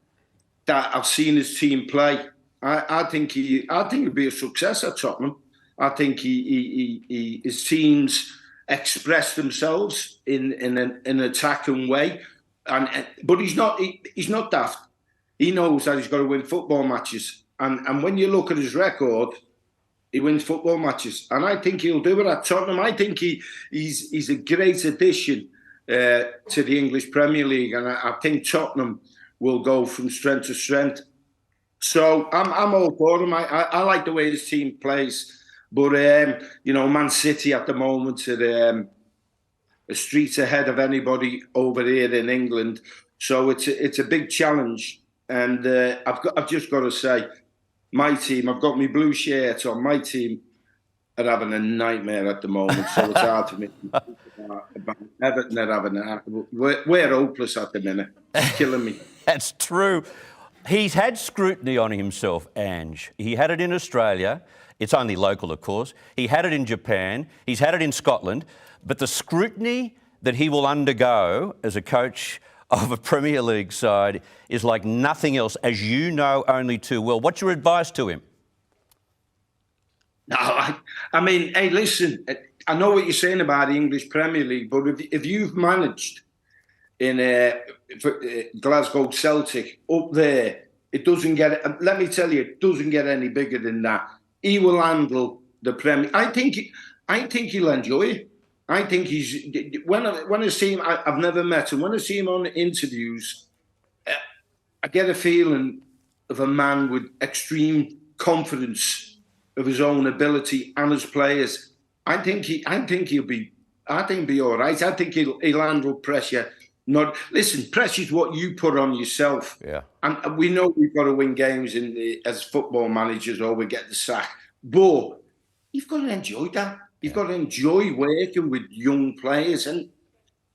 Speaker 12: that I've seen his team play, I think he'll be a success at Tottenham. I think his teams express themselves in an attacking way, but he's not daft. He knows that he's got to win football matches, and when you look at his record, he wins football matches, and I think he'll do it at Tottenham. I think he's a great addition to the English Premier League, and I think Tottenham will go from strength to strength. So I'm all for him. I like the way his team plays. But, you know, Man City at the moment are a street ahead of anybody over here in England. So it's a big challenge. And I've just got to say, my team, I've got my blue shirt on, my team are having a nightmare at the moment. So it's hard for me to think about Everton are having we're hopeless at the minute. It's killing me.
Speaker 5: That's true. He's had scrutiny on himself, Ange. He had it in Australia. It's only local, of course. He had it in Japan. He's had it in Scotland. But the scrutiny that he will undergo as a coach of a Premier League side is like nothing else, as you know only too well. What's your advice to him?
Speaker 12: No, I mean, hey, listen, I know what you're saying about the English Premier League, but if you've managed in Glasgow Celtic up there, it doesn't get, let me tell you, it doesn't get any bigger than that. He will handle the Premier. I think he'll enjoy it. I think when I see him, I've never met him. When I see him on interviews, I get a feeling of a man with extreme confidence of his own ability and his players. I think he'll be all right. I think he'll handle pressure. Listen, pressure's what you put on yourself.
Speaker 5: Yeah.
Speaker 12: And we know we've got to win games as football managers, or we get the sack. But you've got to enjoy that. You've got to enjoy working with young players, and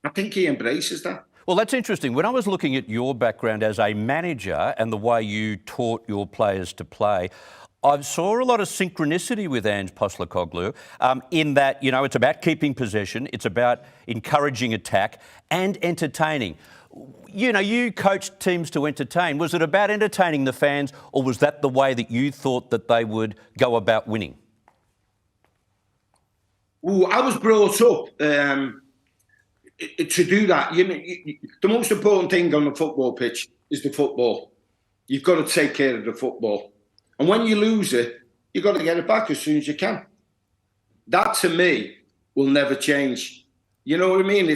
Speaker 12: I think he embraces that.
Speaker 5: Well, that's interesting. When I was looking at your background as a manager and the way you taught your players to play, I saw a lot of synchronicity with Ange Postecoglou in that, you know, it's about keeping possession, it's about encouraging attack and entertaining. You know, you coached teams to entertain. Was it about entertaining the fans, or was that the way that you thought that they would go about winning?
Speaker 12: Ooh, I was brought up to do that. The most important thing on the football pitch is the football. You've got to take care of the football. And when you lose it, you've got to get it back as soon as you can. That, to me, will never change. You know what I mean?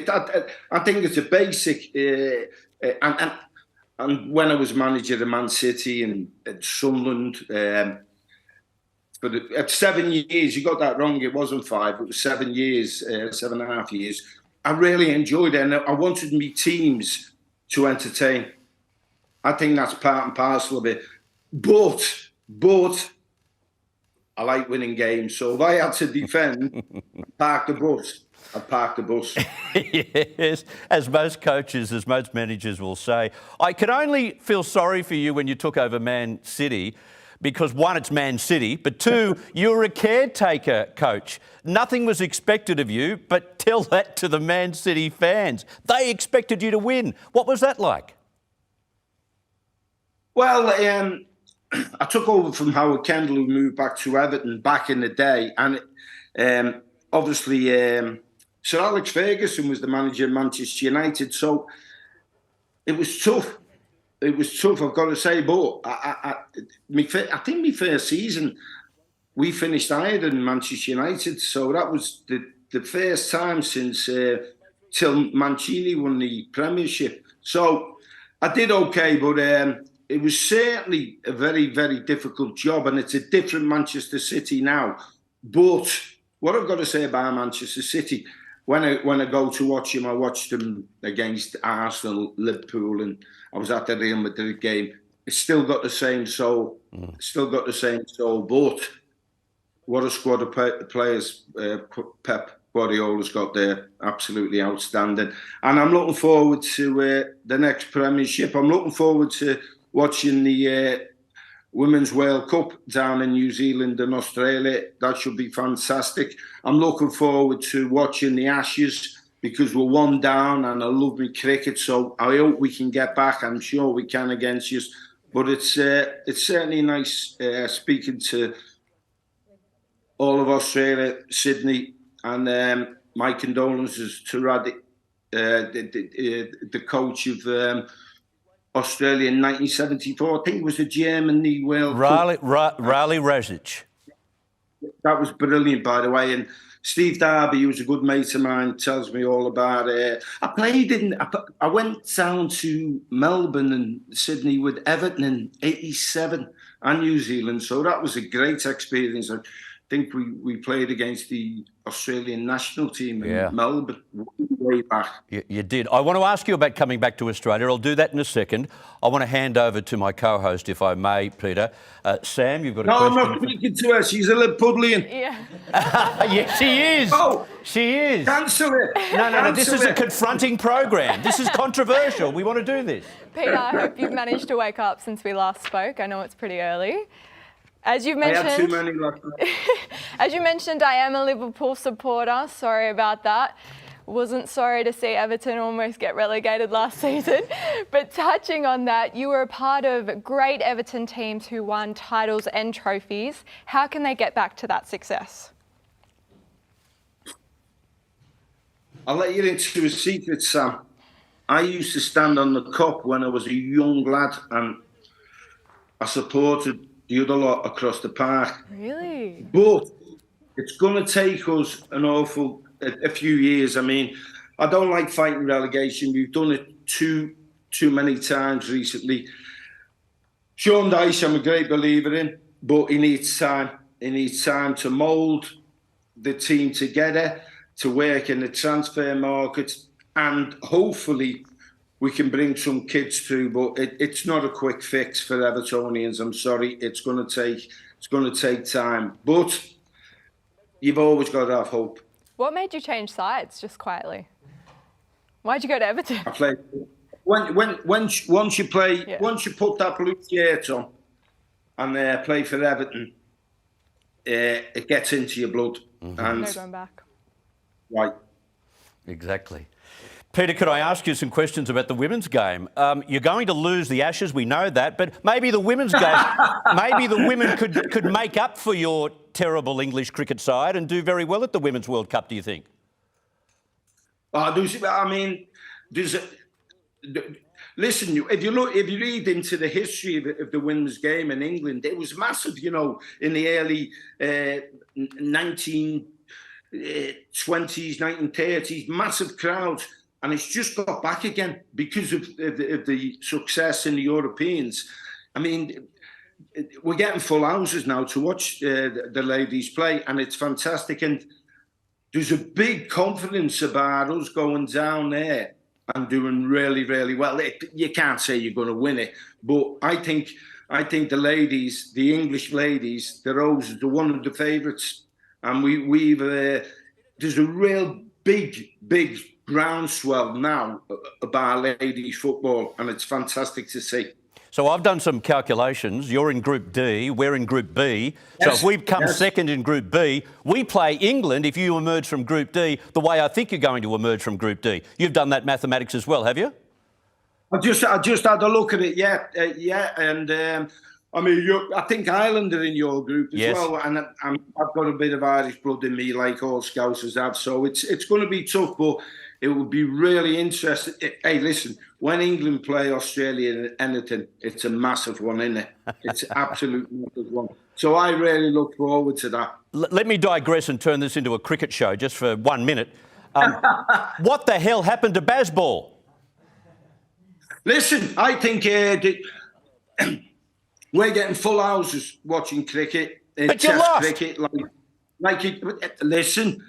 Speaker 12: I think it's a basic... and when I was manager of Man City and at Sunderland... at 7 years, you got that wrong, it wasn't 5, it was 7 years, 7.5 years. I really enjoyed it, and I wanted my teams to entertain. I think that's part and parcel of it. But I like winning games, so if I had to defend, I'd park the bus.
Speaker 5: Yes, as most coaches, as most managers will say. I could only feel sorry for you when you took over Man City, because one, it's Man City, but two, you were a caretaker coach. Nothing was expected of you, but tell that to the Man City fans. They expected you to win. What was that like?
Speaker 12: Well, I took over from Howard Kendall, who moved back to Everton back in the day. And obviously, Sir Alex Ferguson was the manager of Manchester United. So it was tough. It was tough, I've got to say. But I think my first season, we finished higher than Manchester United. So that was the first time since till Mancini won the Premiership. So I did okay, but it was certainly a very, very difficult job, and it's a different Manchester City now. But what I've got to say about Manchester City, when I go to watch him, I watched him against Arsenal, Liverpool, and I was at the Real Madrid game. It's still got the same soul. Still got the same soul. But what a squad of players Pep Guardiola's got there. Absolutely outstanding. And I'm looking forward to the next Premiership. I'm looking forward to watching the Women's World Cup down in New Zealand and Australia. That should be fantastic. I'm looking forward to watching the Ashes because we're one down and I love me cricket. So I hope we can get back. I'm sure we can against you. But it's certainly nice speaking to all of Australia, Sydney, and my condolences to Radhi, the coach of Australia in 1974. I think it was the Germany World Cup.
Speaker 5: Raleigh Rasic.
Speaker 12: That was brilliant, by the way. And Steve Darby, who's a good mate of mine, tells me all about it. I went down to Melbourne and Sydney with Everton in '87 and New Zealand. So that was a great experience. I think we played against the Australian national team in Melbourne way back.
Speaker 5: You did. I want to ask you about coming back to Australia. I'll do that in a second. I want to hand over to my co-host, if I may, Peter. Sam, you've got a question?
Speaker 12: No, I'm not speaking to her. She's a Liverpudlian.
Speaker 6: Yeah.
Speaker 5: Yes, she is.
Speaker 12: Oh,
Speaker 5: she is.
Speaker 12: Cancel it.
Speaker 5: No. This is a confronting program. This is controversial. We want to do this.
Speaker 6: Peter, I hope you've managed to wake up since we last spoke. I know it's pretty early. As you mentioned,
Speaker 12: I had too many last night.
Speaker 6: As you mentioned, I am a Liverpool supporter. Sorry about that. Wasn't sorry to see Everton almost get relegated last season. But touching on that, you were a part of great Everton teams who won titles and trophies. How can they get back to that success?
Speaker 12: I'll let you into a secret, Sam. I used to stand on the Kop when I was a young lad and I supported the other lot across the park.
Speaker 6: Really?
Speaker 12: But it's going to take us a few years. I mean, I don't like fighting relegation. We've done it too many times recently. Sean Dyche, I'm a great believer in, but he needs time. He needs time to mould the team together, to work in the transfer market, and hopefully we can bring some kids through, but it's not a quick fix for Evertonians. I'm sorry, it's going to take time. But you've always got to have hope.
Speaker 6: What made you change sides just quietly? Why'd you go to Everton?
Speaker 12: I played once you put that blue shirt on and play for Everton, it gets into your blood. And
Speaker 6: no going back.
Speaker 12: Right.
Speaker 5: Exactly. Peter, could I ask you some questions about the women's game? You're going to lose the Ashes, we know that, but maybe the women's game, maybe the women could make up for your terrible English cricket side and do very well at the Women's World Cup, do you think?
Speaker 12: Listen, if you read into the history of the women's game in England, it was massive, in the early 1920s, 1930s, massive crowds. And it's just got back again because of the success in the Europeans. I mean, we're getting full houses now to watch the ladies play, and it's fantastic. And there's a big confidence about us going down there and doing really, really well. You can't say you're going to win it, but I think the ladies, the English ladies, they're always one of the favourites. And there's a real big groundswell now about ladies football, and it's fantastic to see.
Speaker 5: So I've done some calculations. You're in Group D, we're in Group B. So if we come second in Group B, we play England if you emerge from Group D the way I think you're going to emerge from Group D. You've done that mathematics as well, have you?
Speaker 12: I just had a look at it, and I think Ireland are in your group as well, and I've got a bit of Irish blood in me, like all Scousers have. So it's going to be tough, but it would be really interesting. Hey, listen, when England play Australia in anything, it's a massive one, isn't it? It's an absolute massive one. So I really look forward to that.
Speaker 5: Let me digress and turn this into a cricket show just for 1 minute. What the hell happened to Bazball?
Speaker 12: Listen, I think we're getting full houses watching cricket,
Speaker 5: but you lost.
Speaker 12: Cricket, listen,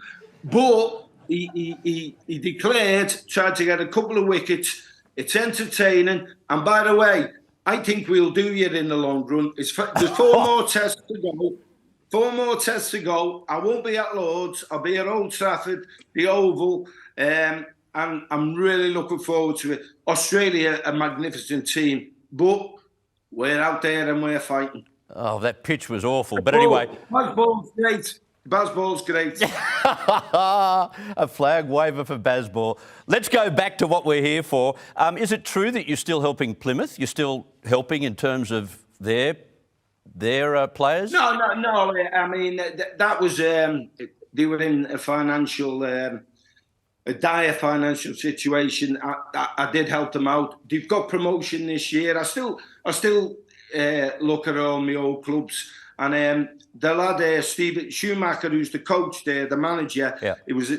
Speaker 12: but he declared, tried to get a couple of wickets. It's entertaining. And by the way, I think we'll do you in the long run. There's 4 more tests to go. 4 more tests to go. I won't be at Lord's. I'll be at Old Trafford, the Oval. And I'm really looking forward to it. Australia, a magnificent team. But we're out there and we're fighting.
Speaker 5: Oh, that pitch was awful. But anyway.
Speaker 12: Bazball's great. Bazball's great.
Speaker 5: A flag waver for Bazball. Let's go back to what we're here for. Is it true that you're still helping Plymouth? You're still helping in terms of their players?
Speaker 12: No. I mean, that was they were in a financial, a dire financial situation. I did help them out. They've got promotion this year. I still look at all my old clubs. And the lad Stephen Schumacher, who's the coach there, the manager, he was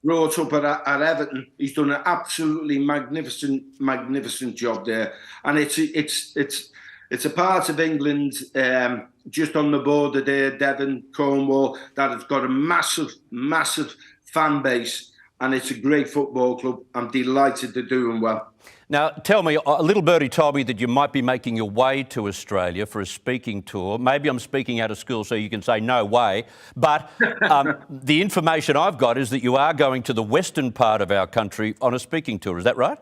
Speaker 12: brought up at Everton. He's done an absolutely magnificent job there. And it's a part of England, just on the border there, Devon, Cornwall, that has got a massive fan base. And it's a great football club. I'm delighted they're doing well.
Speaker 5: Now, tell me, a little birdie told me that you might be making your way to Australia for a speaking tour. Maybe I'm speaking out of school, so you can say no way. But the information I've got is that you are going to the western part of our country on a speaking tour. Is that right?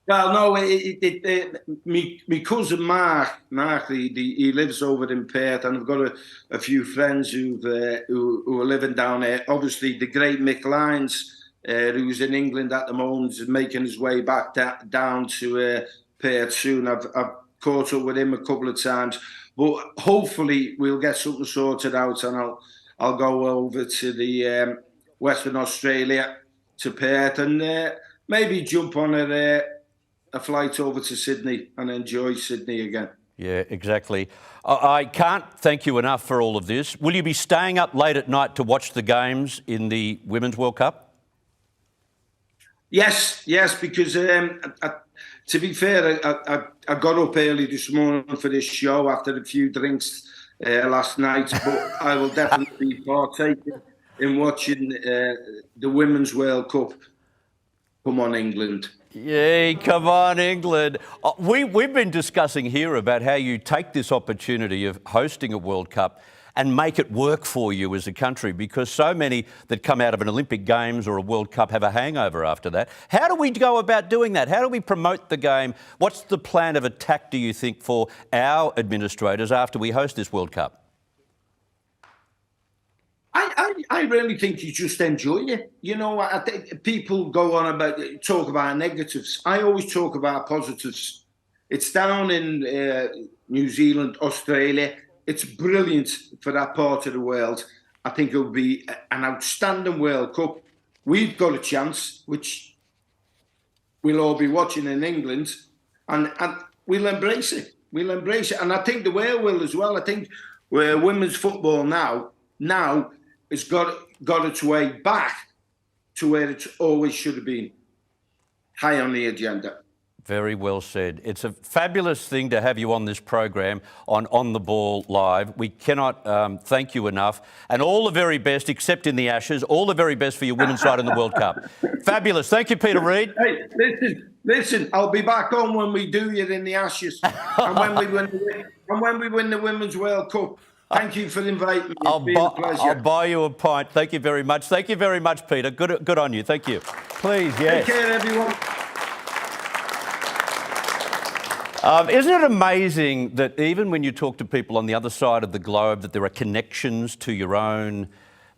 Speaker 12: Well, no, my cousin Mark, he lives over in Perth, and I've got a few friends who are living down there. Obviously, the great Mick Lyons, who's in England at the moment, is making his way back down to Perth soon. I've caught up with him a couple of times, but hopefully we'll get something sorted out, and I'll go over to the Western Australia, to Perth, and maybe jump on a flight over to Sydney and enjoy Sydney again.
Speaker 5: Yeah, exactly. I can't thank you enough for all of this. Will you be staying up late at night to watch the games in the Women's World Cup?
Speaker 12: Yes, because to be fair, I got up early this morning for this show after a few drinks last night, but I will definitely be partaking in watching the Women's World Cup. Come on, England.
Speaker 5: Yay, come on, England. We've been discussing here about how you take this opportunity of hosting a World Cup and make it work for you as a country, because so many that come out of an Olympic Games or a World Cup have a hangover after that. How do we go about doing that? How do we promote the game? What's the plan of attack, do you think, for our administrators after we host this World Cup?
Speaker 12: I really think you just enjoy it. You know, I think people go on talk about negatives. I always talk about positives. It's down in New Zealand, Australia. It's brilliant for that part of the world. I think it'll be an outstanding World Cup. We've got a chance, which we'll all be watching in England, and we'll embrace it. We'll embrace it. And I think the world will as well. I think women's football now has got its way back to where it always should have been, high on the agenda.
Speaker 5: Very well said. It's a fabulous thing to have you on this program on The Ball Live. We cannot thank you enough. And all the very best, except in the Ashes, all the very best for your women's side in the World Cup. Fabulous. Thank you, Peter Reid.
Speaker 12: Hey, listen, I'll be back on when we do it in the Ashes and when we win the Women's World Cup. Thank you for inviting me. It's been a pleasure.
Speaker 5: I'll buy you a pint. Thank you very much. Thank you very much, Peter. Good on you. Thank you. Please, yes.
Speaker 12: Take care, everyone.
Speaker 5: Isn't it amazing that even when you talk to people on the other side of the globe, that there are connections to your own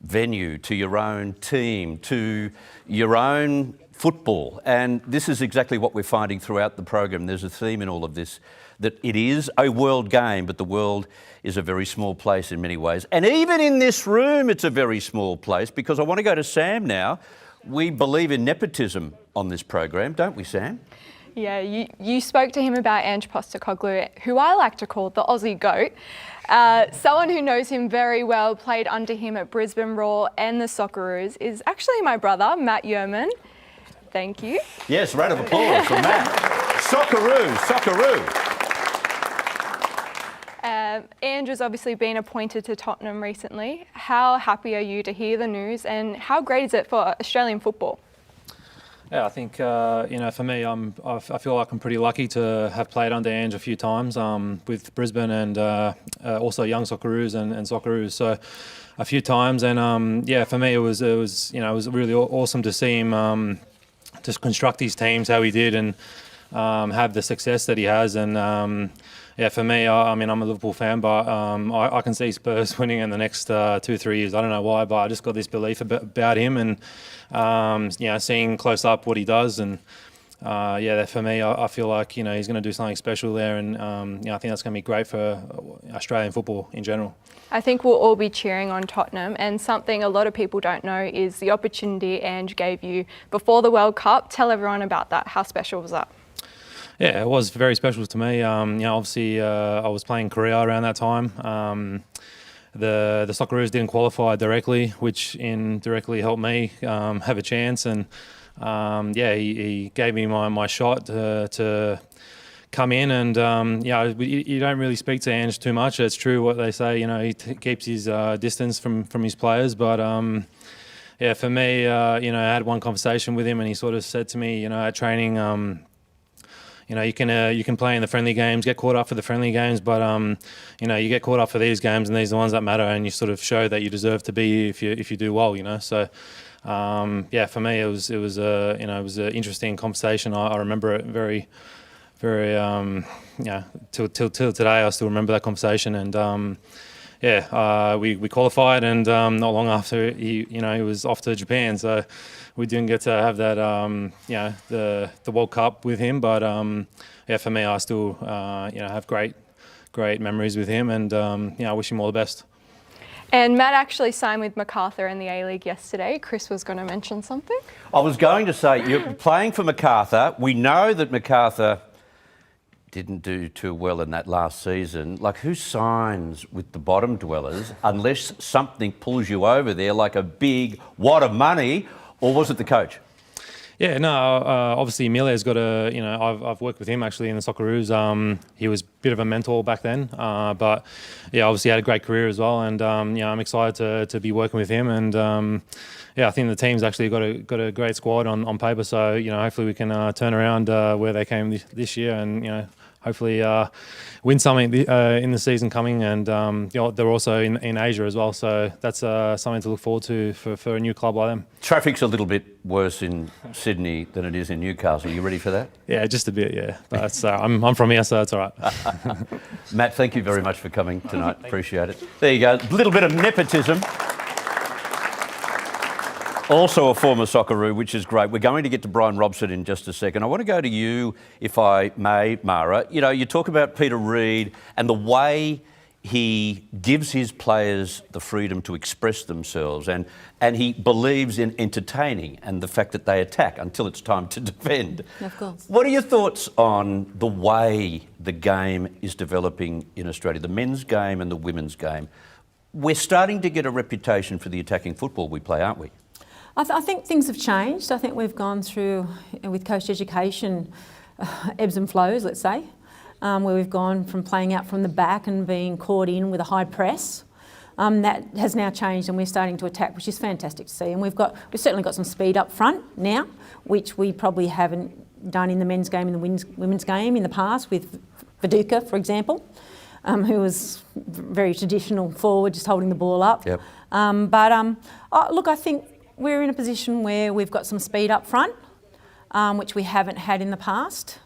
Speaker 5: venue, to your own team, to your own football? And this is exactly what we're finding throughout the program. There's a theme in all of this, that it is a world game, but the world is a very small place in many ways. And even in this room, it's a very small place, because I want to go to Sam now. We believe in nepotism on this program, don't we, Sam?
Speaker 6: Yeah, you spoke to him about Ange Postecoglou, who I like to call the Aussie GOAT. Someone who knows him very well, played under him at Brisbane Roar and the Socceroos, is actually my brother, Matt Yeoman. Thank you.
Speaker 5: Yes, round of applause for Matt. Socceroo.
Speaker 6: Ange has obviously been appointed to Tottenham recently. How happy are you to hear the news, and how great is it for Australian football?
Speaker 13: Yeah, I think for me, I feel like I'm pretty lucky to have played under Ange a few times with Brisbane and also Young Socceroos and Socceroos. So a few times, and for me, it was really awesome to see him just construct his teams how he did and have the success that he has. And for me, I'm a Liverpool fan, but I can see Spurs winning in the next 2-3 years. I don't know why, but I just got this belief about him, and seeing close up what he does, and for me, I feel like he's going to do something special there, and I think that's going to be great for Australian football in general.
Speaker 6: I think we'll all be cheering on Tottenham, and something a lot of people don't know is the opportunity Ange gave you before the World Cup. Tell everyone about that. How special was that?
Speaker 13: Yeah, it was very special to me. Obviously, I was playing Korea around that time. The Socceroos didn't qualify directly, which indirectly helped me have a chance. And he gave me my shot to come in. And you don't really speak to Ange too much. It's true what they say. He keeps his distance from his players, but. For me, I had one conversation with him, and he sort of said to me, at training. You can play in the friendly games, get caught up for the friendly games, but you get caught up for these games, and these are the ones that matter, and you sort of show that you deserve to be if you do well, So for me, it was an interesting conversation. I remember it very, very till today. I still remember that conversation, and we qualified, and not long after he was off to Japan, so. We didn't get to have that, the World Cup with him, but for me, I still, have great memories with him, and I wish him all the best.
Speaker 6: And Matt actually signed with MacArthur in the A-League yesterday. Chris was going to mention something.
Speaker 5: I was going to say, you're playing for MacArthur. We know that MacArthur didn't do too well in that last season. Like, who signs with the bottom dwellers unless something pulls you over there, like a big wad of money? Or was it the coach?
Speaker 13: Yeah, no, obviously Emilio's got I've worked with him actually in the Socceroos. He was a bit of a mentor back then, but obviously had a great career as well, and I'm excited to be working with him, and I think the team's actually got a great squad on paper, so hopefully we can turn around where they came this year, and hopefully win something in the season coming, and they're also in Asia as well, so that's something to look forward to for a new club like them.
Speaker 5: Traffic's a little bit worse in Sydney than it is in Newcastle. Are you ready for that?
Speaker 13: Yeah, just a bit, yeah. But I'm from here, so that's all right.
Speaker 5: Matt, thank you very much for coming tonight. Appreciate it. There you go. A little bit of nepotism. Also a former Socceroo, which is great. We're going to get to Brian Robson in just a second. I want to go to you, if I may, Mara. You talk about Peter Reid and the way he gives his players the freedom to express themselves, and he believes in entertaining and the fact that they attack until it's time to defend.
Speaker 9: Of course.
Speaker 5: What are your thoughts on the way the game is developing in Australia, the men's game and the women's game? We're starting to get a reputation for the attacking football we play, aren't we?
Speaker 9: I think things have changed. I think we've gone through, with coach education, ebbs and flows, let's say, where we've gone from playing out from the back and being caught in with a high press. That has now changed, and we're starting to attack, which is fantastic to see. And we've certainly got some speed up front now, which we probably haven't done in the men's game and the women's game in the past, with Viduka, for example, who was very traditional forward, just holding the ball up.
Speaker 5: Yep.
Speaker 9: Look, I think we're in a position where we've got some speed up front, which we haven't had in the past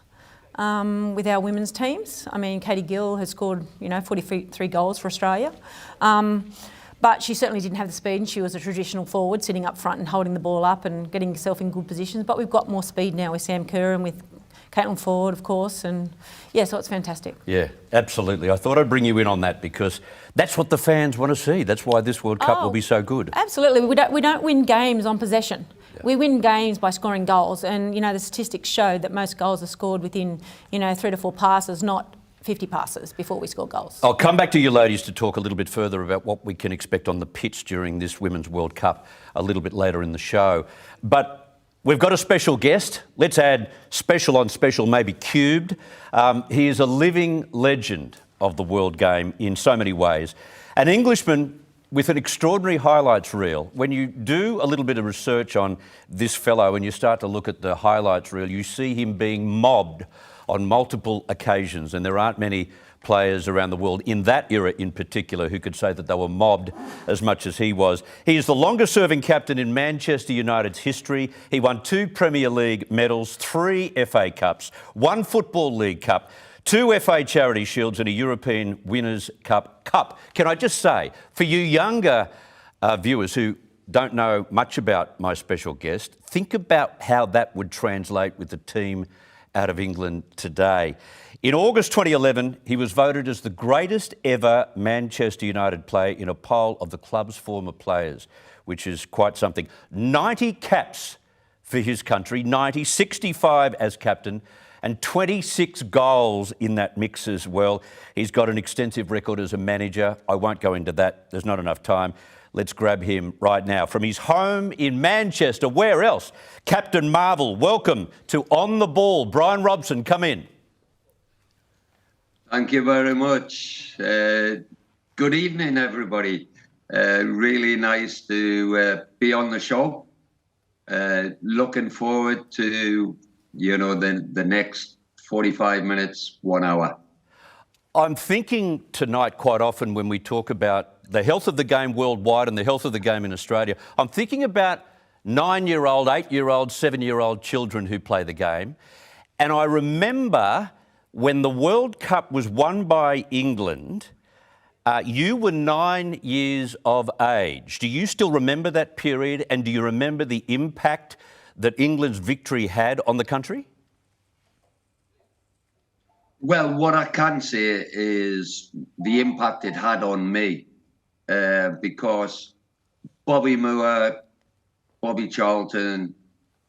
Speaker 9: with our women's teams. I mean, Katie Gill has scored, 43 goals for Australia. But she certainly didn't have the speed, and she was a traditional forward, sitting up front and holding the ball up and getting herself in good positions. But we've got more speed now with Sam Kerr and with Caitlin Ford, of course, and so it's fantastic.
Speaker 5: Yeah, absolutely. I thought I'd bring you in on that because that's what the fans want to see. That's why this World Cup will be so good.
Speaker 9: Absolutely. We don't win games on possession. Yeah. We win games by scoring goals, and the statistics show that most goals are scored within 3 to 4 passes, not 50 passes before we score goals.
Speaker 5: I'll come back to you ladies to talk a little bit further about what we can expect on the pitch during this Women's World Cup a little bit later in the show. But we've got a special guest. Let's add special on special, maybe cubed. He is a living legend of the world game in so many ways. An Englishman with an extraordinary highlights reel. When you do a little bit of research on this fellow and you start to look at the highlights reel, you see him being mobbed on multiple occasions, and there aren't many players around the world in that era in particular who could say that they were mobbed as much as he was. He is the longest serving captain in Manchester United's history. He won 2 Premier League medals, 3 FA Cups, 1 Football League Cup, 2 FA Charity Shields and a European Winners' Cup. Can I just say, for you younger viewers who don't know much about my special guest, think about how that would translate with the team out of England today. In August 2011, he was voted as the greatest ever Manchester United player in a poll of the club's former players, which is quite something. 90 caps for his country, 90, 65 as captain, and 26 goals in that mix as well. He's got an extensive record as a manager. I won't go into that. There's not enough time. Let's grab him right now. From his home in Manchester, where else? Captain Marvel, welcome to On the Ball. Brian Robson, come in.
Speaker 14: Thank you very much. Good evening, everybody. Really nice to be on the show. Looking forward to the next 45 minutes, 1 hour.
Speaker 5: I'm thinking tonight quite often when we talk about the health of the game worldwide and the health of the game in Australia, I'm thinking about 9-year-old, 8-year-old, 7-year-old children who play the game. And I remember when the World Cup was won by England, you were 9 years of age. Do you still remember that period? And do you remember the impact that England's victory had on the country?
Speaker 14: Well, what I can say is the impact it had on me, because Bobby Moore, Bobby Charlton,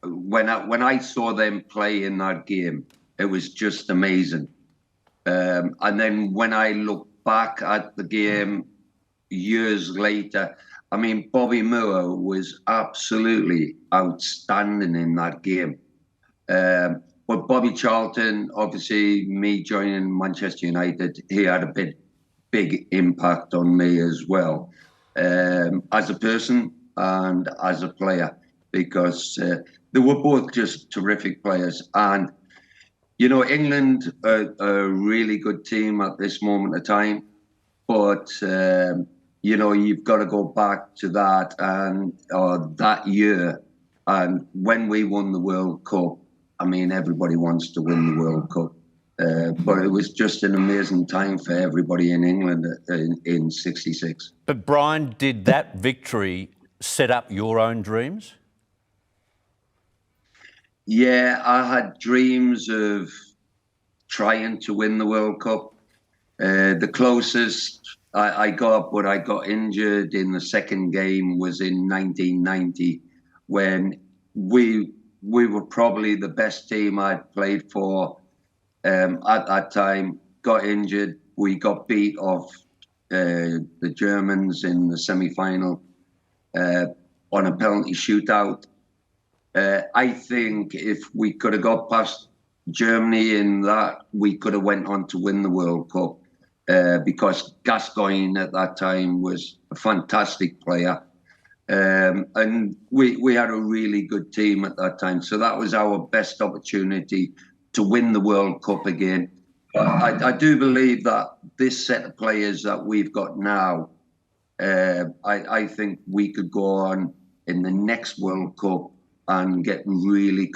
Speaker 14: when I saw them play in that game, it was just amazing. And then when I look back at the game years later, I mean, Bobby Moore was absolutely outstanding in that game. But Bobby Charlton, obviously, me joining Manchester United, he had a big impact on me as well, as a person and as a player, because they were both just terrific players. And, England are a really good team at this moment of time, but you've got to go back to that and that year. And when we won the World Cup, I mean, everybody wants to win the World Cup. But it was just an amazing time for everybody in England in '66.
Speaker 5: But Brian, did that victory set up your own dreams?
Speaker 14: Yeah, I had dreams of trying to win the World Cup. The closest I got, but I got injured in the second game, was in 1990, when we were probably the best team I'd played for at that time. Got injured. We got beat off the Germans in the semi-final on a penalty shootout. I think if we could have got past Germany in that, we could have went on to win the World Cup, because Gascoigne at that time was a fantastic player. And we had a really good team at that time. So that was our best opportunity to win the World Cup again. I do believe that this set of players that we've got now, I think we could go on in the next World Cup and get really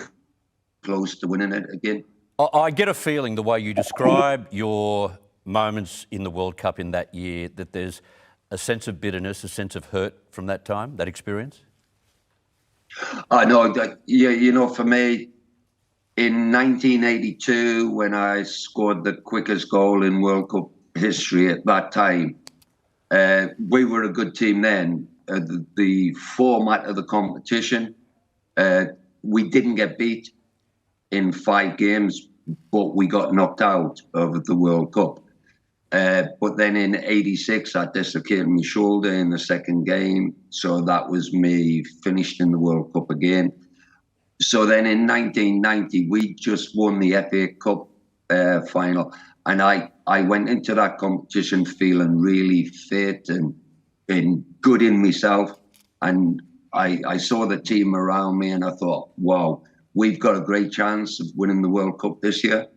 Speaker 14: close to winning it again.
Speaker 5: I get a feeling, the way you describe your moments in the World Cup in that year, that there's a sense of bitterness, a sense of hurt from that time, that experience?
Speaker 14: I know, for me, in 1982, when I scored the quickest goal in World Cup history at that time, we were a good team then. The format of the competition, we didn't get beat in 5 games, but we got knocked out of the World Cup. But then in '86, I dislocated my shoulder in the second game. So that was me finished in the World Cup again. So then in 1990, we just won the FA Cup final. And I went into that competition feeling really fit and good in myself. And I saw the team around me and I thought, wow, we've got a great chance of winning the World Cup this year.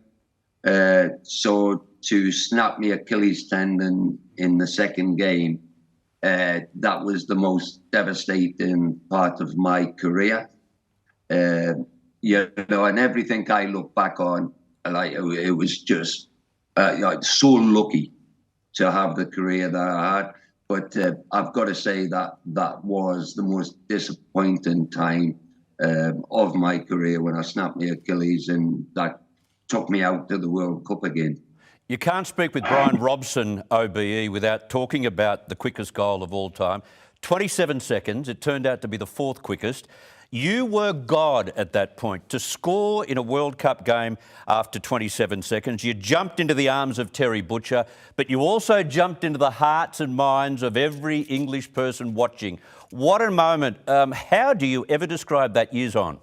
Speaker 14: So to snap my Achilles tendon in the second game, that was the most devastating part of my career. You know, and everything I look back on, like it was just so lucky to have the career that I had. But I've got to say that was the most disappointing time of my career when I snapped my Achilles, and that took me out to the World Cup again.
Speaker 5: You can't speak with Brian Robson, OBE, without talking about the quickest goal of all time. 27 seconds. It turned out to be the fourth quickest. You were God at that point. To score in a World Cup game after 27 seconds, you jumped into the arms of Terry Butcher, but you also jumped into the hearts and minds of every English person watching. What a moment. How do you ever describe that years on?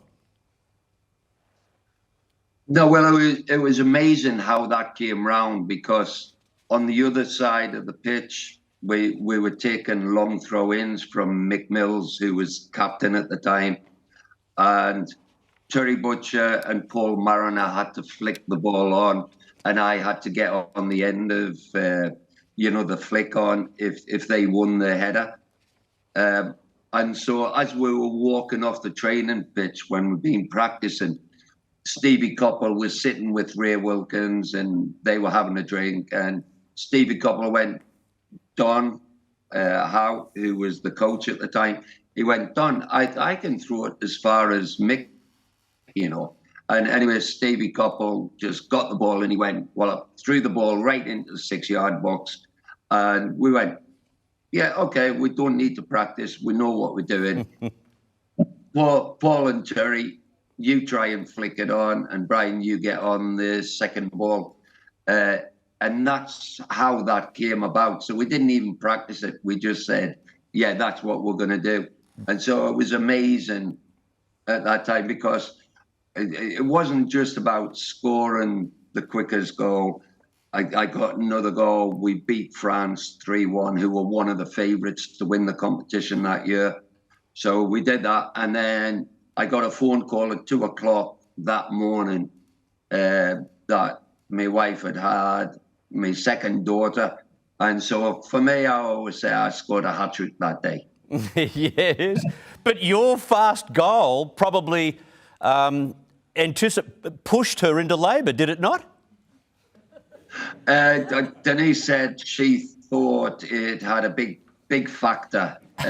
Speaker 14: No, well, it was amazing how that came round, because on the other side of the pitch, we were taking long throw-ins from Mick Mills, who was captain at the time, and Terry Butcher and Paul Mariner had to flick the ball on, and I had to get on the end of, the flick on if they won the header. And so as we were walking off the training pitch when we'd been practicing, Stevie Coppell was sitting with Ray Wilkins and they were having a drink, and Stevie Coppell went, Don Howe, who was the coach at the time, he went, Don, I can throw it as far as Mick, you know. And anyway, Stevie Coppell just got the ball and he went, well, threw the ball right into the 6-yard box. And we went, yeah, okay, we don't need to practice. We know what we're doing. Paul and Terry, you try and flick it on, and Brian, you get on the second ball. And that's how that came about. So we didn't even practice it. We just said, yeah, that's what we're going to do. And so it was amazing at that time, because it wasn't just about scoring the quickest goal. I got another goal. We beat France 3-1, who were one of the favourites to win the competition that year. So we did that. And then I got a phone call at 2 o'clock that morning that my wife had my second daughter. And so for me, I always say I scored a hat-trick that day.
Speaker 5: Yes, but your fast goal probably pushed her into labour, did it not?
Speaker 14: Denise said she thought it had a big factor in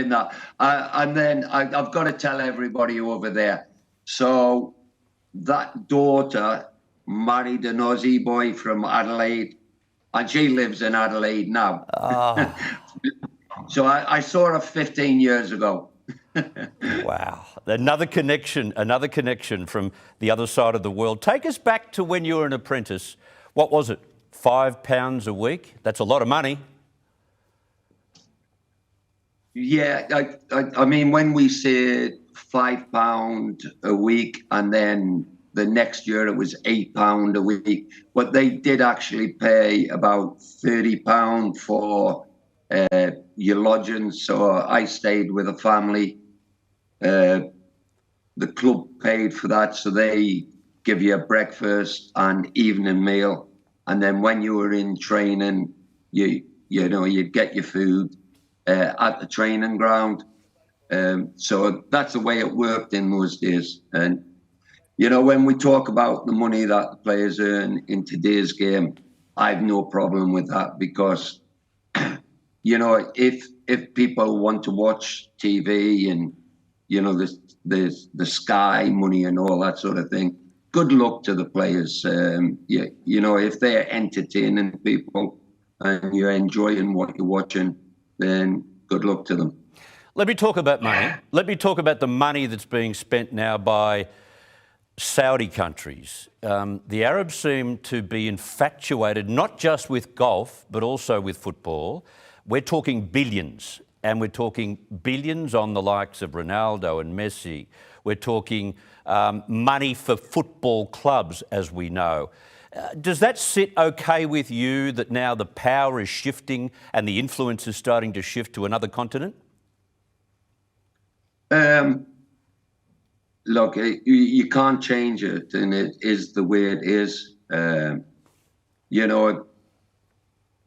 Speaker 14: that. And then I've got to tell everybody over there. So that daughter married an Aussie boy from Adelaide, and she lives in Adelaide now. Oh. So I saw her 15 years ago.
Speaker 5: Wow. Another connection from the other side of the world. Take us back to when you were an apprentice. What was it, £5 a week? That's a lot of money.
Speaker 14: Yeah, I mean, when we said £5 a week, and then the next year it was £8 a week, but they did actually pay about £30 for your lodging. So I stayed with a family. The club paid for that, so they give you a breakfast and evening meal, and then when you were in training, you'd get your food at the training ground. So that's the way it worked in those days. And when we talk about the money that the players earn in today's game, I have no problem with that, because if people want to watch TV and the Sky money and all that sort of thing, good luck to the players. If they're entertaining people and you're enjoying what you're watching, then good luck to them.
Speaker 5: Let me talk about money. Let me talk about the money that's being spent now by Saudi countries. The Arabs seem to be infatuated not just with golf, but also with football. We're talking billions, and we're talking billions on the likes of Ronaldo and Messi. We're talking money for football clubs, as we know. Does that sit okay with you, that now the power is shifting and the influence is starting to shift to another continent?
Speaker 14: Look, you can't change it, and it is the way it is. You know,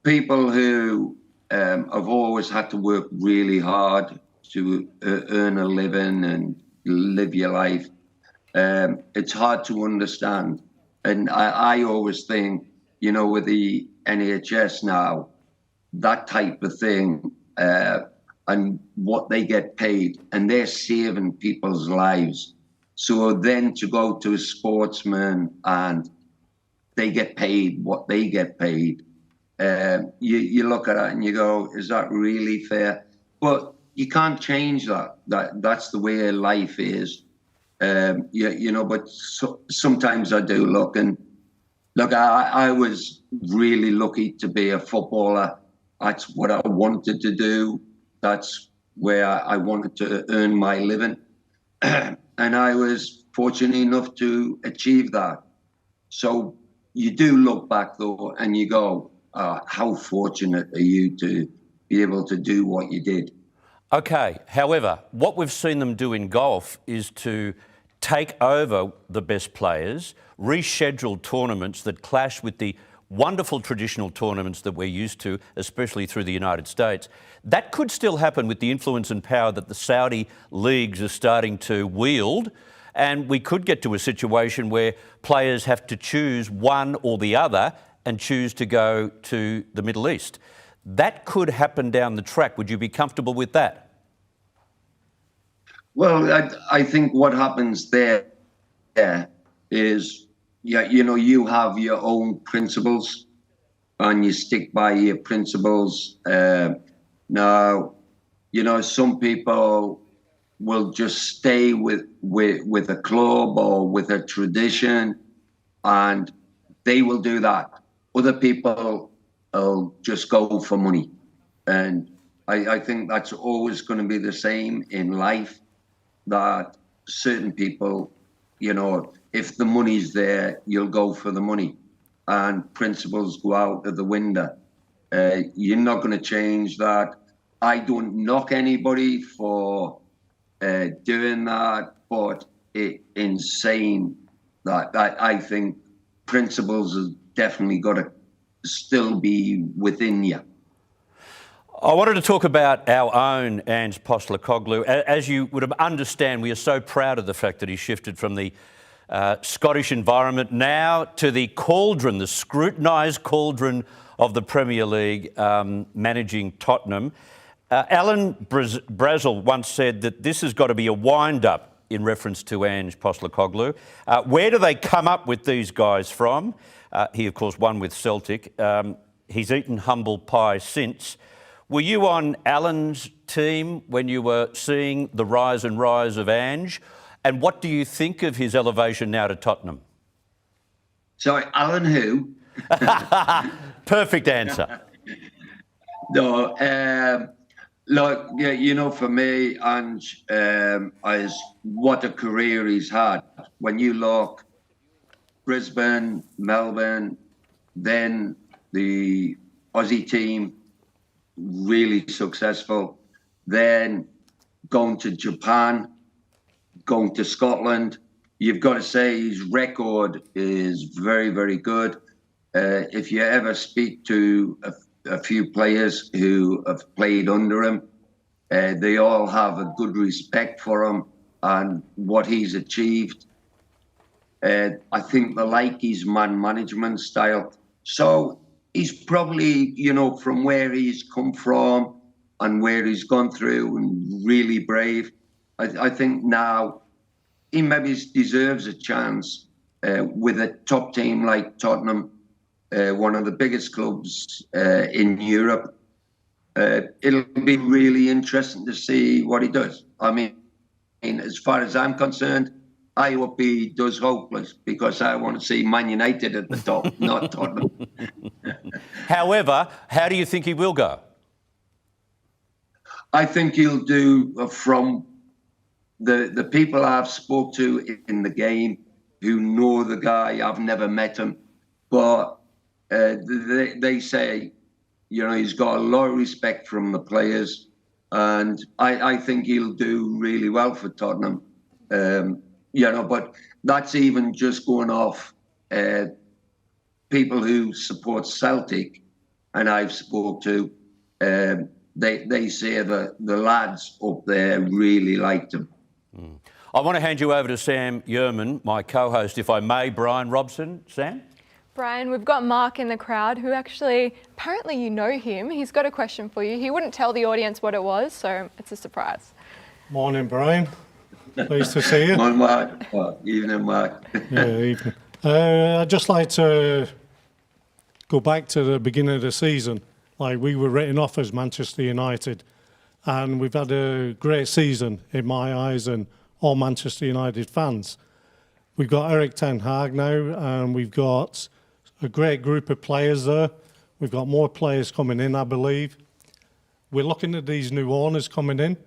Speaker 14: people who have always had to work really hard to earn a living and live your life, it's hard to understand. And I always think, you know, with the NHS now, that type of thing, and what they get paid, and they're saving people's lives. So then to go to a sportsman and they get paid what they get paid, you look at it and you go, is that really fair? But you can't change that. That's the way life is. You know, but sometimes I do look, and look, I was really lucky to be a footballer. That's what I wanted to do. That's where I wanted to earn my living. And I was fortunate enough to achieve that. So you do look back though, and you go, how fortunate are you to be able to do what you did?
Speaker 5: Okay, however, what we've seen them do in golf is to take over the best players, reschedule tournaments that clash with the wonderful traditional tournaments that we're used to, especially through the United States. That could still happen with the influence and power that the Saudi leagues are starting to wield, and we could get to a situation where players have to choose one or the other and choose to go to the Middle East. That could happen down the track. Would you be comfortable with that?
Speaker 14: Well, I think what happens there is, you know, you have your own principles and you stick by your principles. Now, you know, some people will just stay with a club or with a tradition, and they will do that. Other people will just go for money. And I think that's always going to be the same in life, that certain people, you know, if the money's there, you'll go for the money, and principles go out of the window. You're not going to change that. I don't knock anybody for doing that, but it's insane that I think principles have definitely got to still be within you.
Speaker 5: I wanted to talk about our own Ange Postecoglou. As you would understand, we are so proud of the fact that he shifted from the Scottish environment now to the cauldron, the scrutinised cauldron of the Premier League, managing Tottenham. Alan Brazel once said that this has got to be a wind-up in reference to Ange Postecoglou. Where do they come up with these guys from? He, of course, won with Celtic. He's eaten humble pie since. Were you on Alan's team when you were seeing the rise and rise of Ange? And what do you think of his elevation now to Tottenham?
Speaker 14: Sorry, Alan who?
Speaker 5: Perfect answer.
Speaker 14: No, look, yeah, you know, for me, Ange, what a career he's had. When you look, Brisbane, Melbourne, then the Aussie team, really successful. Then going to Japan, going to Scotland. You've got to say his record is very, very good. If you ever speak to a few players who have played under him, they all have a good respect for him and what he's achieved. I think they like his man management style. So he's probably, you know, from where he's come from and where he's gone through, and really brave. I think now he maybe deserves a chance with a top team like Tottenham, one of the biggest clubs in Europe. It'll be really interesting to see what he does. I mean, as far as I'm concerned, I hope he does hopeless, because I want to see Man United at the top, not Tottenham.
Speaker 5: However, how do you think he will go?
Speaker 14: I think he'll do from the people I've spoke to in the game who know the guy, I've never met him, but they say, you know, he's got a lot of respect from the players, and I think he'll do really well for Tottenham. You know, but that's even just going off people who support Celtic, and I've spoke to. They say that the lads up there really liked him.
Speaker 5: I want to hand you over to Sam Yerman, my co-host, if I may. Brian Robson. Sam?
Speaker 6: Brian, we've got Mark in the crowd who actually, apparently you know him. He's got a question for you. He wouldn't tell the audience what it was, so it's a surprise.
Speaker 15: Morning, Brian. Pleased to see you.
Speaker 14: Morning, Mark. Evening, Mark.
Speaker 15: Yeah, evening. I'd just like to go back to the beginning of the season. Like, we were written off as Manchester United, and we've had a great season in my eyes and all Manchester United fans. We've got Erik ten Hag now, and we've got a great group of players there. We've got more players coming in, I believe. We're looking at these new owners coming in,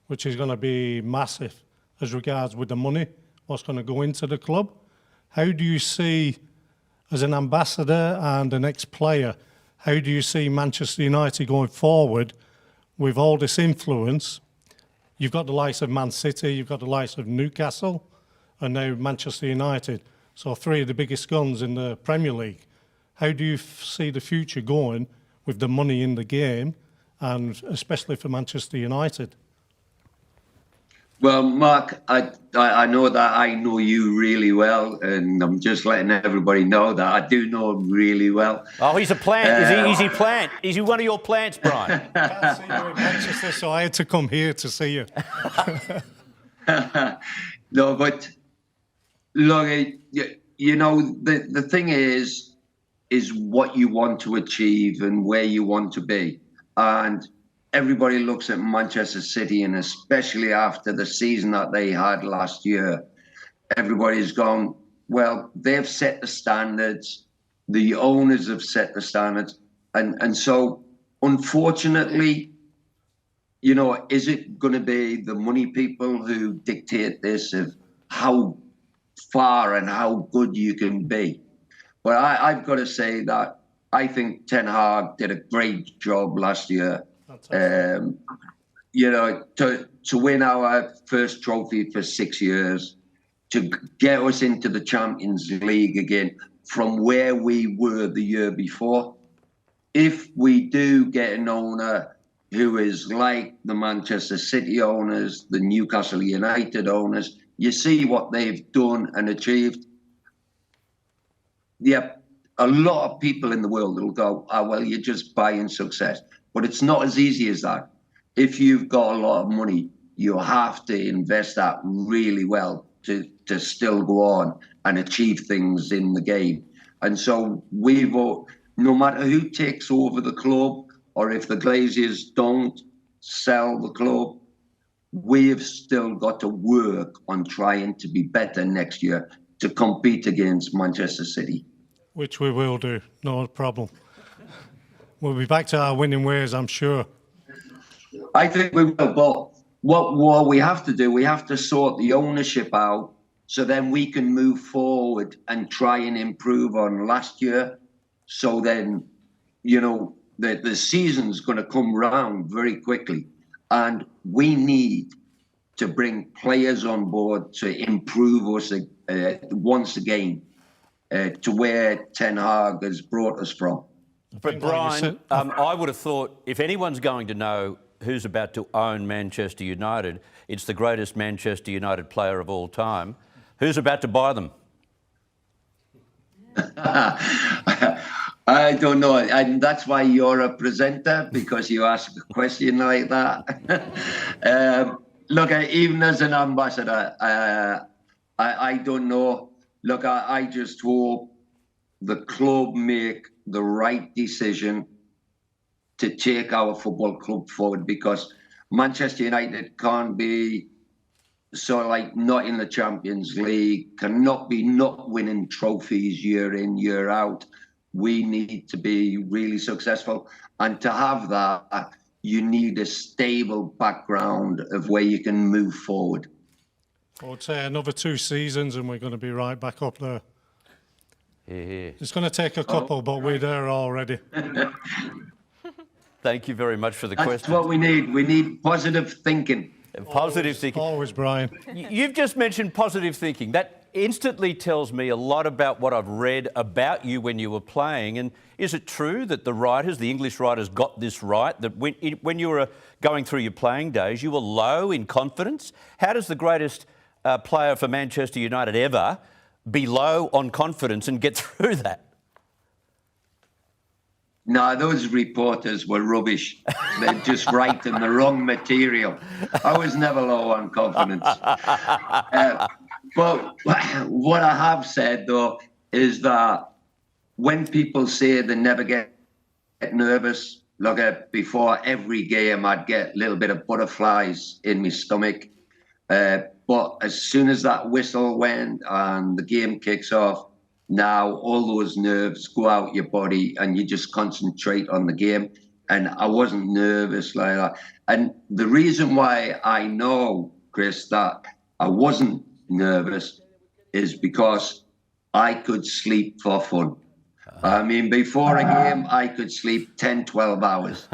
Speaker 15: which is going to be massive as regards with the money, what's going to go into the club. How do you see, as an ambassador and an ex-player, how do you see Manchester United going forward with all this influence? You've got the likes of Man City, you've got the likes of Newcastle, and now Manchester United. So 3 of the biggest guns in the Premier League. How do you see the future going with the money in the game, and especially for Manchester United?
Speaker 14: Well, Mark, I know that I know you really well, and I'm just letting everybody know that I do know him really well.
Speaker 5: Oh, he's a plant. Is he plant? Is he one of your plants, Brian?
Speaker 15: I can't see you in Manchester, so I had to come here to see you.
Speaker 14: No, but look, you know, the thing is what you want to achieve and where you want to be. And everybody looks at Manchester City, and especially after the season that they had last year, everybody's gone, well, they've set the standards, the owners have set the standards, and so unfortunately, you know, is it going to be the money people who dictate this of how far and how good you can be? But I've got to say that I think Ten Hag did a great job last year. You know, to win our first trophy for 6 years, to get us into the Champions League again from where we were the year before. If we do get an owner who is like the Manchester City owners, the Newcastle United owners, you see what they've done and achieved. Yep, a lot of people in the world will go, oh, well, you're just buying success. But it's not as easy as that. If you've got a lot of money, you have to invest that really well to still go on and achieve things in the game. And so no matter who takes over the club, or if the Glazers don't sell the club, we've still got to work on trying to be better next year to compete against Manchester City.
Speaker 15: Which we will do, no problem. We'll be back to our winning ways, I'm sure.
Speaker 14: I think we will, but what we have to do, we have to sort the ownership out so then we can move forward and try and improve on last year. So then, you know, the season's going to come round very quickly, and we need to bring players on board to improve us once again to where Ten Hag has brought us from.
Speaker 5: But Brian, I would have thought if anyone's going to know who's about to own Manchester United, it's the greatest Manchester United player of all time. Who's about to buy them?
Speaker 14: I don't know, and that's why you're a presenter, because you ask a question like that. Look, even as an ambassador, I don't know. Look, I just hope the club make the right decision to take our football club forward, because Manchester United can't be so like not in the Champions League, cannot be not winning trophies year in, year out. We need to be really successful, and to have that, you need a stable background of where you can move forward.
Speaker 15: I would say another 2 seasons and we're going to be right back up there.
Speaker 5: Yeah.
Speaker 15: It's going to take a couple, but we're there already.
Speaker 5: Thank you very much for the
Speaker 14: That's
Speaker 5: question.
Speaker 14: what we need. We need positive thinking.
Speaker 5: Positive thinking.
Speaker 15: Always, Brian.
Speaker 5: You've just mentioned positive thinking. That instantly tells me a lot about what I've read about you when you were playing. And is it true that the writers, the English writers, got this right? That when you were going through your playing days, you were low in confidence? How does the greatest player for Manchester United ever be low on confidence and get through that?
Speaker 14: No, those reporters were rubbish. They're just writing the wrong material. I was never low on confidence. But what I have said, though, is that when people say they never get nervous, look, before every game, I'd get a little bit of butterflies in my stomach. But as soon as that whistle went and the game kicks off, now all those nerves go out your body and you just concentrate on the game. And I wasn't nervous like that. And the reason why I know, Chris, that I wasn't nervous is because I could sleep for fun. I mean, before a game, I could sleep 10, 12 hours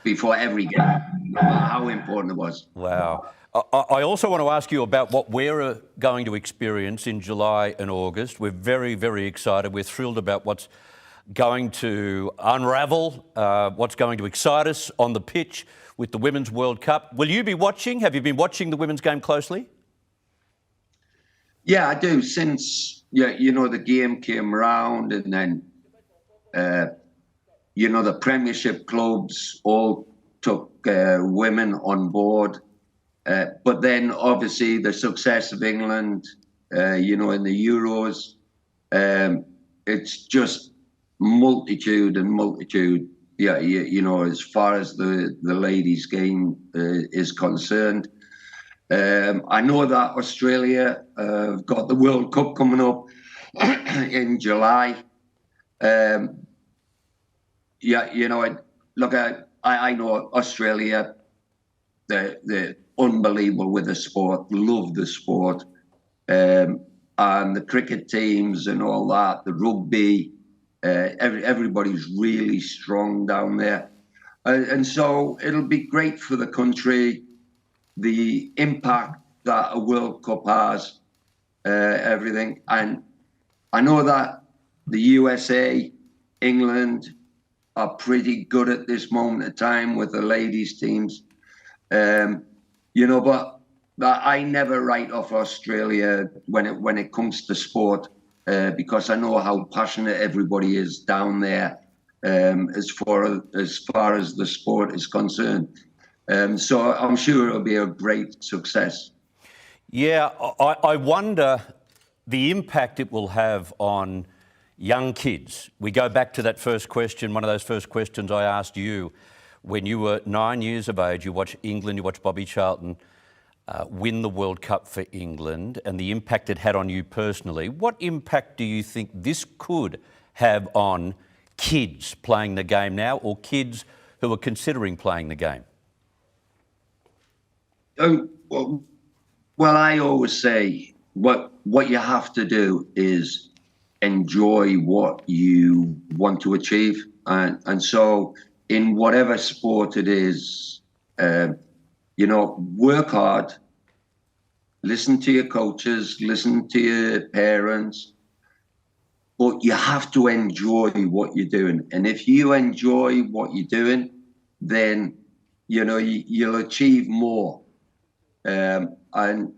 Speaker 14: before every game, no matter how important it was.
Speaker 5: Wow. I also want to ask you about what we're going to experience in July and August. We're very, very excited. We're thrilled about what's going to unravel, what's going to excite us on the pitch with the Women's World Cup. Will you be watching? Have you been watching the women's game closely?
Speaker 14: Yeah, I do. Since, the game came around and then, the Premiership clubs all took women on board. But then, obviously, the success of England, in the Euros, it's just multitude and multitude. Yeah, as far as the ladies' game is concerned. I know that Australia have got the World Cup coming up in July. I know Australia, they're unbelievable with the sport, love the sport. And the cricket teams and all that, the rugby, everybody's really strong down there. And so it'll be great for the country, the impact that a World Cup has, everything. And I know that the USA, England are pretty good at this moment of time with the ladies' teams. But I never write off Australia when it comes to sport, because I know how passionate everybody is down there, as far as the sport is concerned. So I'm sure it'll be a great success.
Speaker 5: Yeah, I wonder the impact it will have on young kids. We go back to that first question, one of those first questions I asked you. When you were 9 years of age, you watched England, you watched Bobby Charlton win the World Cup for England and the impact it had on you personally. What impact do you think this could have on kids playing the game now, or kids who are considering playing the game?
Speaker 14: Well, I always say what you have to do is enjoy what you want to achieve. And so in whatever sport it is, work hard, listen to your coaches, listen to your parents, but you have to enjoy what you're doing. And if you enjoy what you're doing, then, you'll achieve more. And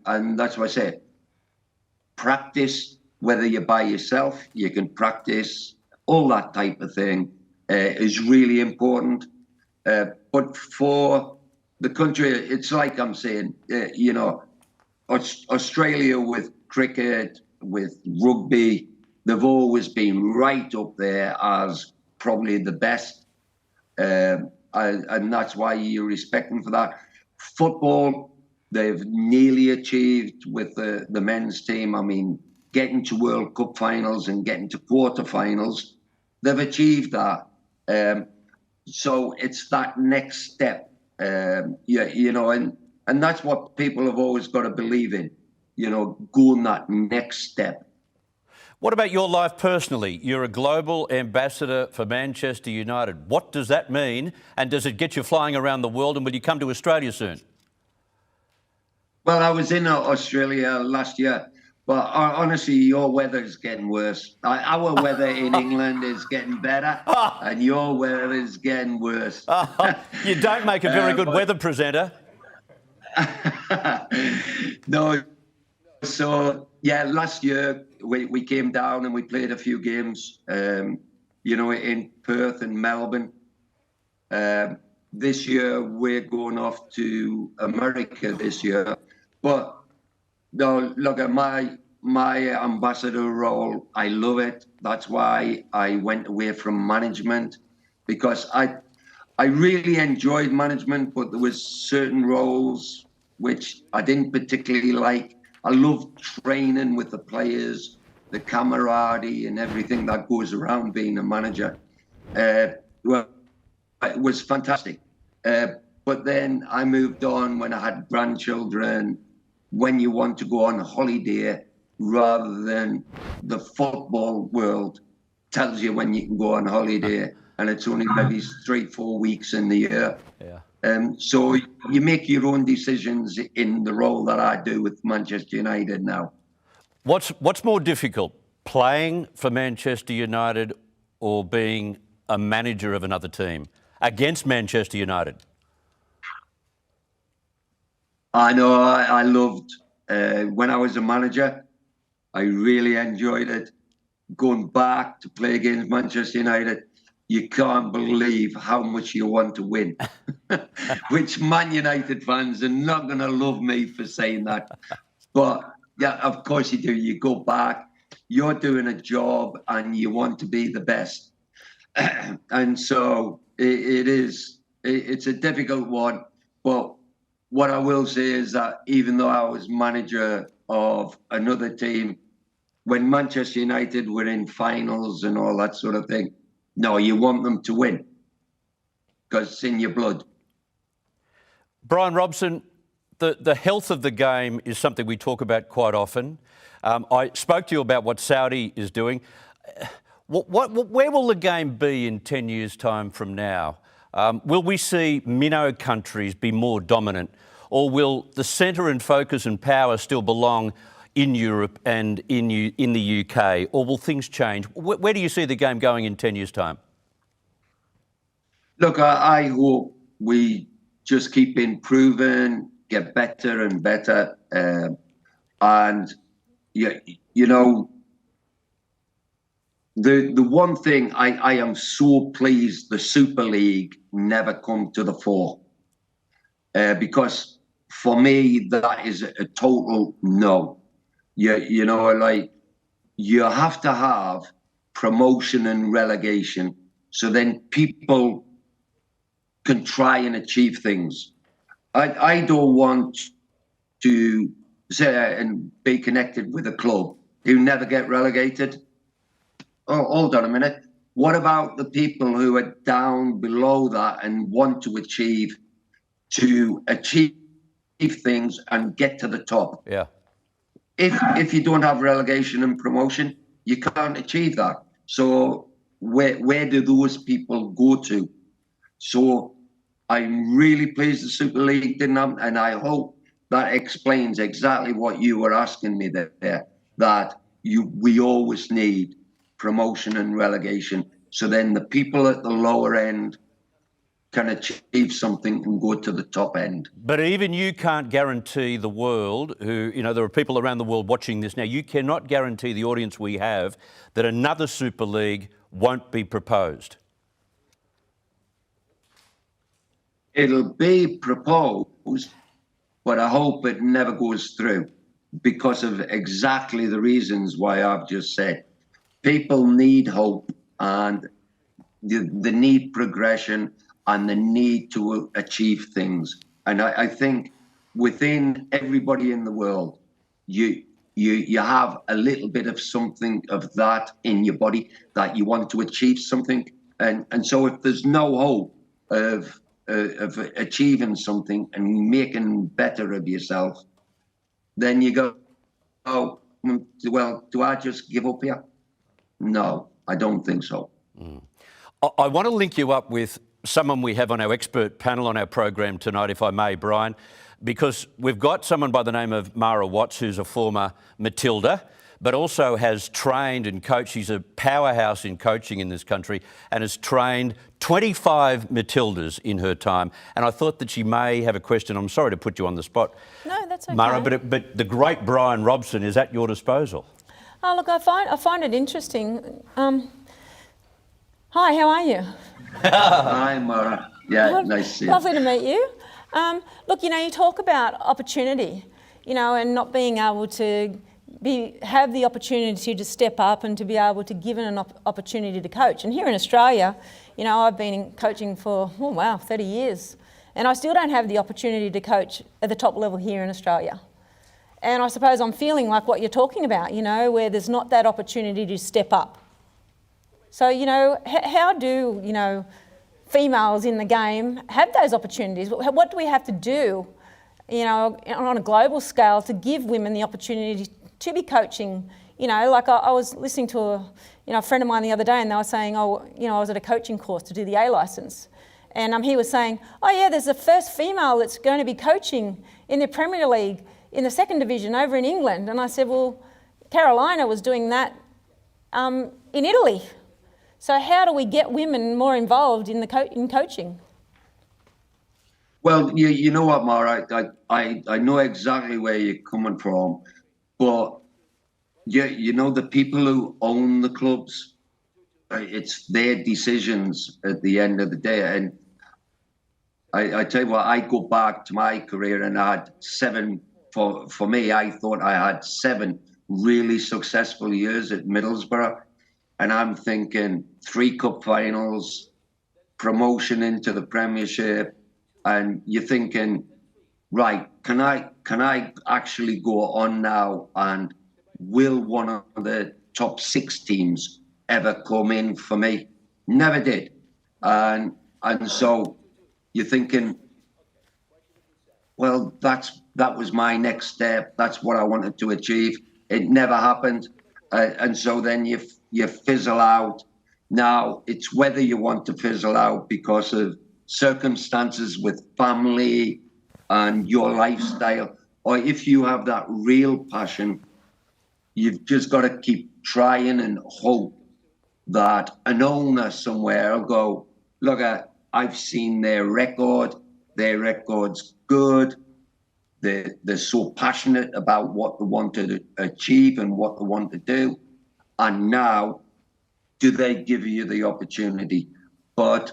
Speaker 14: that's why I say, practice, whether you're by yourself, you can practice, all that type of thing is really important. But for the country, it's like I'm saying, Australia with cricket, with rugby, they've always been right up there as probably the best. And that's why you respect them for that. Football, they've nearly achieved with the men's team. I mean, getting to World Cup finals and getting to quarterfinals, they've achieved that. So it's that next step, and And that's what people have always got to believe in, going that next step.
Speaker 5: What about your life personally? You're a global ambassador for Manchester United. What does that mean? And does it get you flying around the world? And will you come to Australia soon?
Speaker 14: Well, I was in Australia last year, but honestly, your weather is getting worse. Our weather in England is getting better, and your weather is getting worse.
Speaker 5: You don't make a very good weather presenter.
Speaker 14: No. So, yeah, last year we came down and we played a few games, in Perth and Melbourne. This year we're going off to America this year. But no, look at my ambassador role. I love it. That's why I went away from management, because I really enjoyed management, but there was certain roles which I didn't particularly like. I love training with the players, the camaraderie and everything that goes around being a manager. Well, it was fantastic. But then I moved on when I had grandchildren, when you want to go on holiday rather than the football world tells you when you can go on holiday, and it's only maybe 3-4 weeks in the year.
Speaker 5: Yeah.
Speaker 14: So you make your own decisions in the role that I do with Manchester United now.
Speaker 5: What's more difficult, playing for Manchester United or being a manager of another team against Manchester United?
Speaker 14: I know I loved, when I was a manager, I really enjoyed it. Going back to play against Manchester United, you can't believe how much you want to win. Which Man United fans are not going to love me for saying that. But yeah, of course you do. You go back, you're doing a job and you want to be the best. And so it's a difficult one. But what I will say is that even though I was manager of another team, when Manchester United were in finals and all that sort of thing, no, you want them to win because it's in your blood.
Speaker 5: Brian Robson, the health of the game is something we talk about quite often. I spoke to you about what Saudi is doing. Where will the game be in 10 years' time from now? Will we see minnow countries be more dominant, or will the centre and focus and power still belong in Europe and in the UK, or will things change? Where do you see the game going in 10 years' time?
Speaker 14: Look, I hope we just keep improving, get better and better. And, you know, the one thing I am so pleased the Super League never come to the fore. Because for me, that is a total no. You know, like, you have to have promotion and relegation so then people can try and achieve things. I don't want to say and be connected with a club who never get relegated. Oh, hold on a minute. What about the people who are down below that and want to achieve things and get to the top?
Speaker 5: Yeah.
Speaker 14: If you don't have relegation and promotion, you can't achieve that. So where do those people go to? So I'm really pleased the Super League didn't have, and I hope that explains exactly what you were asking me there, that we always need promotion and relegation. So then the people at the lower end can achieve something and go to the top end.
Speaker 5: But even you can't guarantee the world, there are people around the world watching this now, you cannot guarantee the audience we have that another Super League won't be proposed.
Speaker 14: It'll be proposed, but I hope it never goes through because of exactly the reasons why I've just said. People need hope and the need progression and the need to achieve things. And I think within everybody in the world, you have a little bit of something of that in your body, that you want to achieve something. And so if there's no hope of of achieving something and making better of yourself, then you go, oh, well, do I just give up here? No, I don't think so.
Speaker 5: I want to link you up with someone we have on our expert panel on our program tonight, if I may, Brian, because we've got someone by the name of Mara Watts, who's a former Matilda, but also has trained and coached. She's a powerhouse in coaching in this country and has trained 25 Matildas in her time. And I thought that she may have a question. I'm sorry to put you on the spot,
Speaker 9: No, that's okay.
Speaker 5: Mara, but the great Brian Robson is at your disposal.
Speaker 9: Oh, look, I find it interesting. Hi, how are you?
Speaker 14: Hi, Mara. Yeah, nice to see you.
Speaker 9: Lovely to meet you. Look, you talk about opportunity, and not being able to have the opportunity to step up and to be able to give an opportunity to coach. And here in Australia, I've been coaching for, 30 years. And I still don't have the opportunity to coach at the top level here in Australia. And I suppose I'm feeling like what you're talking about, where there's not that opportunity to step up. So, how do, females in the game have those opportunities? What do we have to do, on a global scale to give women the opportunity to be coaching? Like I was listening to a friend of mine the other day, and they were saying, I was at a coaching course to do the A licence. And he was saying, there's the first female that's going to be coaching in the Premier League in the second division over in England. And I said, well, Carolina was doing that in Italy. So how do we get women more involved in in coaching?
Speaker 14: Well, you know what, Mara, I know exactly where you're coming from, but the people who own the clubs, it's their decisions at the end of the day. And I tell you what, I go back to my career and I had for me, I thought I had 7 really successful years at Middlesbrough. And I'm thinking 3 cup finals, promotion into the Premiership, and you're thinking, right, can I actually go on now, and will one of the top 6 teams ever come in for me? Never did. And so you're thinking, well, that was my next step. That's what I wanted to achieve. It never happened. And so then you fizzle out. Now, it's whether you want to fizzle out because of circumstances with family and your lifestyle, or if you have that real passion, you've just got to keep trying and hope that an owner somewhere will go, look, I've seen their record's good. They're so passionate about what they want to achieve and what they want to do. And now, do they give you the opportunity? But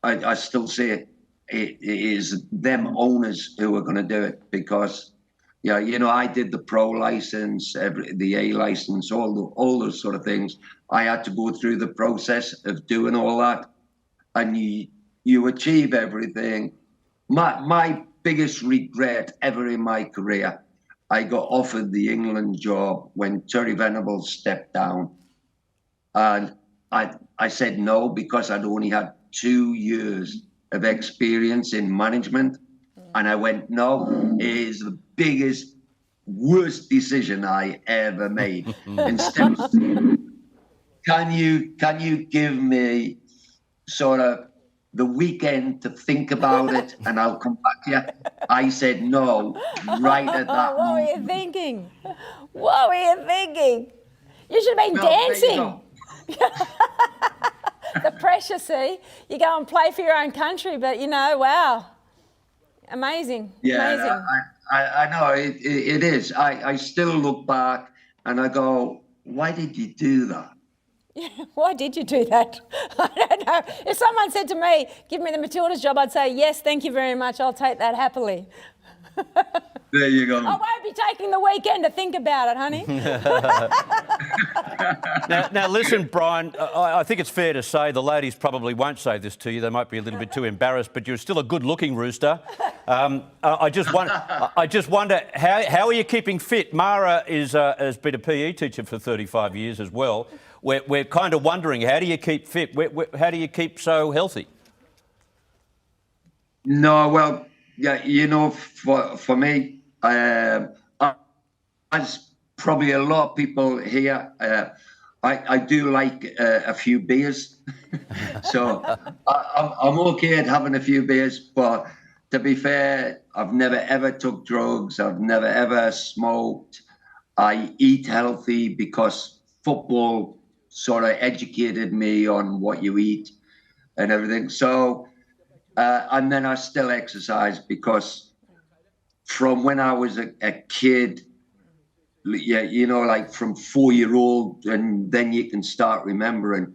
Speaker 14: I still say it is them owners who are going to do it, because, I did the pro license, the A license, all those sort of things. I had to go through the process of doing all that, and you achieve everything. My biggest regret ever in my career, I got offered the England job when Terry Venables stepped down. And I said no, because I'd only had 2 years of experience in management. And I went, no, it is the biggest, worst decision I ever made. Instead, can you give me sort of the weekend to think about it, and I'll come back to you? I said no, right at that
Speaker 9: What were
Speaker 14: moment.
Speaker 9: you thinking? What were you thinking? You should have been dancing. The pressure, see? You go and play for your own country, but wow. Amazing.
Speaker 14: Yeah,
Speaker 9: Amazing.
Speaker 14: I know, it is. I still look back and I go, why did you do that?
Speaker 9: Why did you do that? I don't know. If someone said to me, give me the Matilda's job, I'd say, yes, thank you very much. I'll take that happily.
Speaker 14: There you go.
Speaker 9: I won't be taking the weekend to think about it, honey.
Speaker 5: Now, listen, Brian, I think it's fair to say the ladies probably won't say this to you. They might be a little bit too embarrassed, but you're still a good-looking rooster. I just wonder, how are you keeping fit? Mara has been a PE teacher for 35 years as well. We're kind of wondering, how do you keep fit? How do you keep so healthy?
Speaker 14: No, well, yeah, you know, for me, as probably a lot of people here, I do like a few beers. So I'm okay at having a few beers, but to be fair, I've never ever took drugs. I've never ever smoked. I eat healthy because football sort of educated me on what you eat and everything. So, and then I still exercise because from when I was a kid, yeah, you know, like from 4-year-old, and then you can start remembering.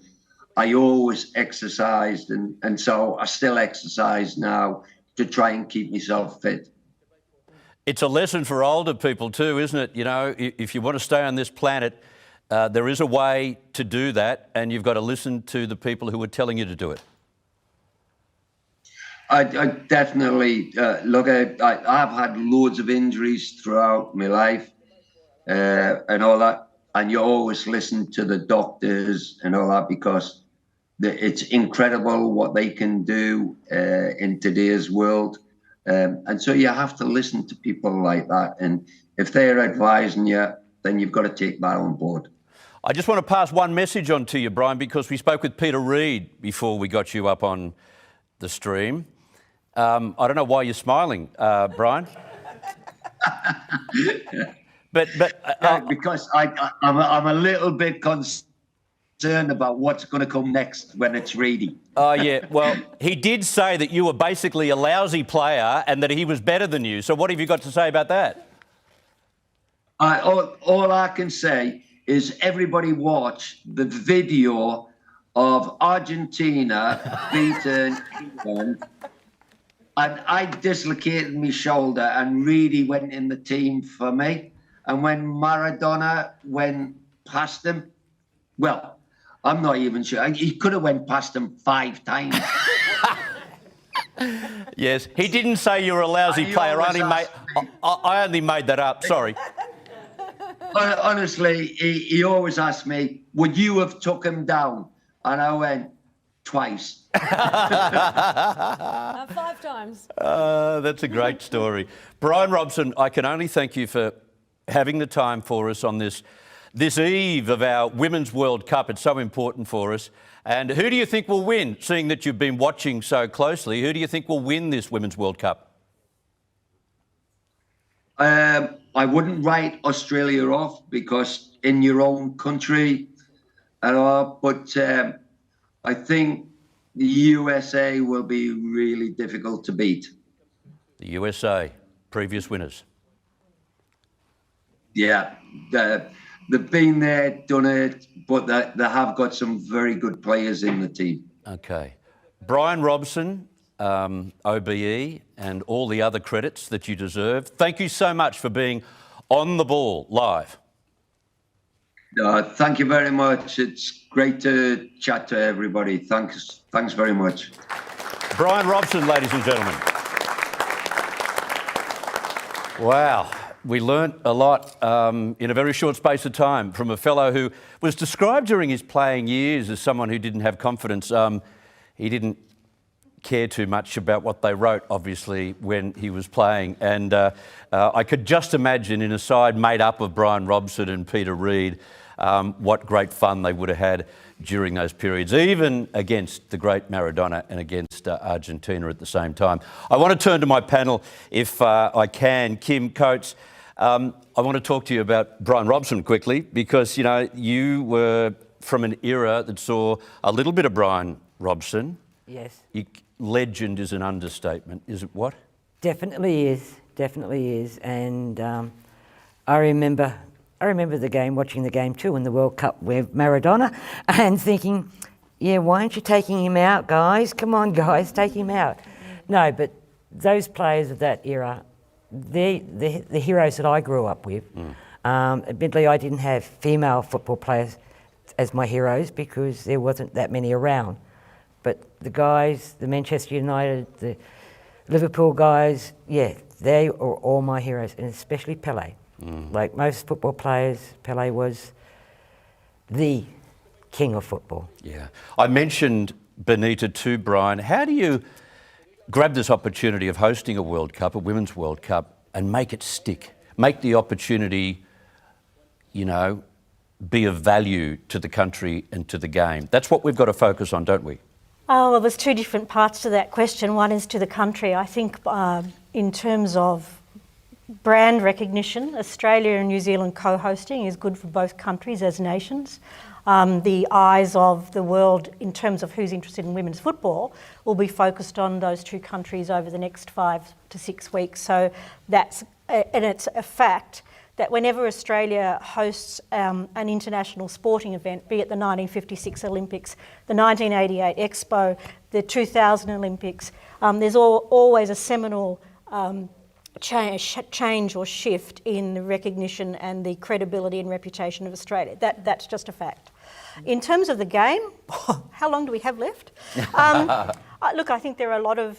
Speaker 14: I always exercised, and so I still exercise now to try and keep myself fit.
Speaker 5: It's a lesson for older people too, isn't it? You know, if you want to stay on this planet, there is a way to do that, and you've got to listen to the people who are telling you to do it.
Speaker 14: I definitely, look, I've had loads of injuries throughout my life and all that, and you always listen to the doctors and all that because it's incredible what they can do in today's world. And so you have to listen to people like that. And if they're advising you, then you've got to take that on board.
Speaker 5: I just want to pass one message on to you, Brian, because we spoke with Peter Reid before we got you up on the stream. I don't know why you're smiling, Brian. but
Speaker 14: because I'm a little bit concerned about what's going to come next when it's ready.
Speaker 5: Oh, yeah. Well, he did say that you were basically a lousy player and that he was better than you. So what have you got to say about that?
Speaker 14: All I can say is everybody watch the video of Argentina beating England. And I dislocated my shoulder and really went in the team for me. And when Maradona went past him, well, I'm not even sure. He could have went past him 5 times.
Speaker 5: Yes, he didn't say you were a lousy player. I only made that up. Sorry.
Speaker 14: Honestly, he always asked me, would you have took him down? And I went, twice.
Speaker 9: 5 times.
Speaker 5: That's a great story. Brian Robson, I can only thank you for having the time for us on this eve of our Women's World Cup. It's so important for us. And who do you think will win, seeing that you've been watching so closely? Who do you think will win this Women's World Cup?
Speaker 14: I wouldn't write Australia off because in your own country, but I think the USA will be really difficult to beat.
Speaker 5: The USA, previous winners.
Speaker 14: Yeah, they've been there, done it, but they have got some very good players in the team.
Speaker 5: Okay. Brian Robson, OBE, and all the other credits that you deserve. Thank you so much for being on the ball live.
Speaker 14: Thank you very much. It's great to chat to everybody. Thanks very much.
Speaker 5: Brian Robson, ladies and gentlemen. Wow. We learnt a lot in a very short space of time from a fellow who was described during his playing years as someone who didn't have confidence. He didn't care too much about what they wrote, obviously, when he was playing. And I could just imagine in a side made up of Brian Robson and Peter Reid, what great fun they would have had during those periods, even against the great Maradona and against Argentina at the same time. I want to turn to my panel, if I can. Kim Coates, I want to talk to you about Brian Robson quickly because, you know, you were from an era that saw a little bit of Brian Robson.
Speaker 7: Yes.
Speaker 5: Legend is an understatement, is it what?
Speaker 7: Definitely is. And I remember the game, watching the game too in the World Cup with Maradona and thinking, yeah, why aren't you taking him out, guys? Come on, guys, take him out. No, but those players of that era, the heroes that I grew up with. Admittedly, I didn't have female football players as my heroes because there wasn't that many around. But the guys, the Manchester United, the Liverpool guys, yeah, they are all my heroes, and especially Pelé. Like most football players, Pelé was the king of football.
Speaker 5: Yeah. I mentioned Bonita too, Brian. How do you grab this opportunity of hosting a World Cup, a Women's World Cup, and make it stick. Make the opportunity, you know, be of value to the country and to the game. That's what we've got to focus on, don't we?
Speaker 8: Oh, well, there's two different parts to that question. One is to the country. I think in terms of brand recognition, Australia and New Zealand co-hosting is good for both countries as nations. The eyes of the world in terms of who's interested in women's football will be focused on those two countries over the next 5 to 6 weeks. So that's, and it's a fact that whenever Australia hosts an international sporting event, be it the 1956 Olympics, the 1988 Expo, the 2000 Olympics, there's always a seminal change or shift in the recognition and the credibility and reputation of Australia. That's just a fact. In terms of the game, how long do we have left? Look, I think there are a lot of,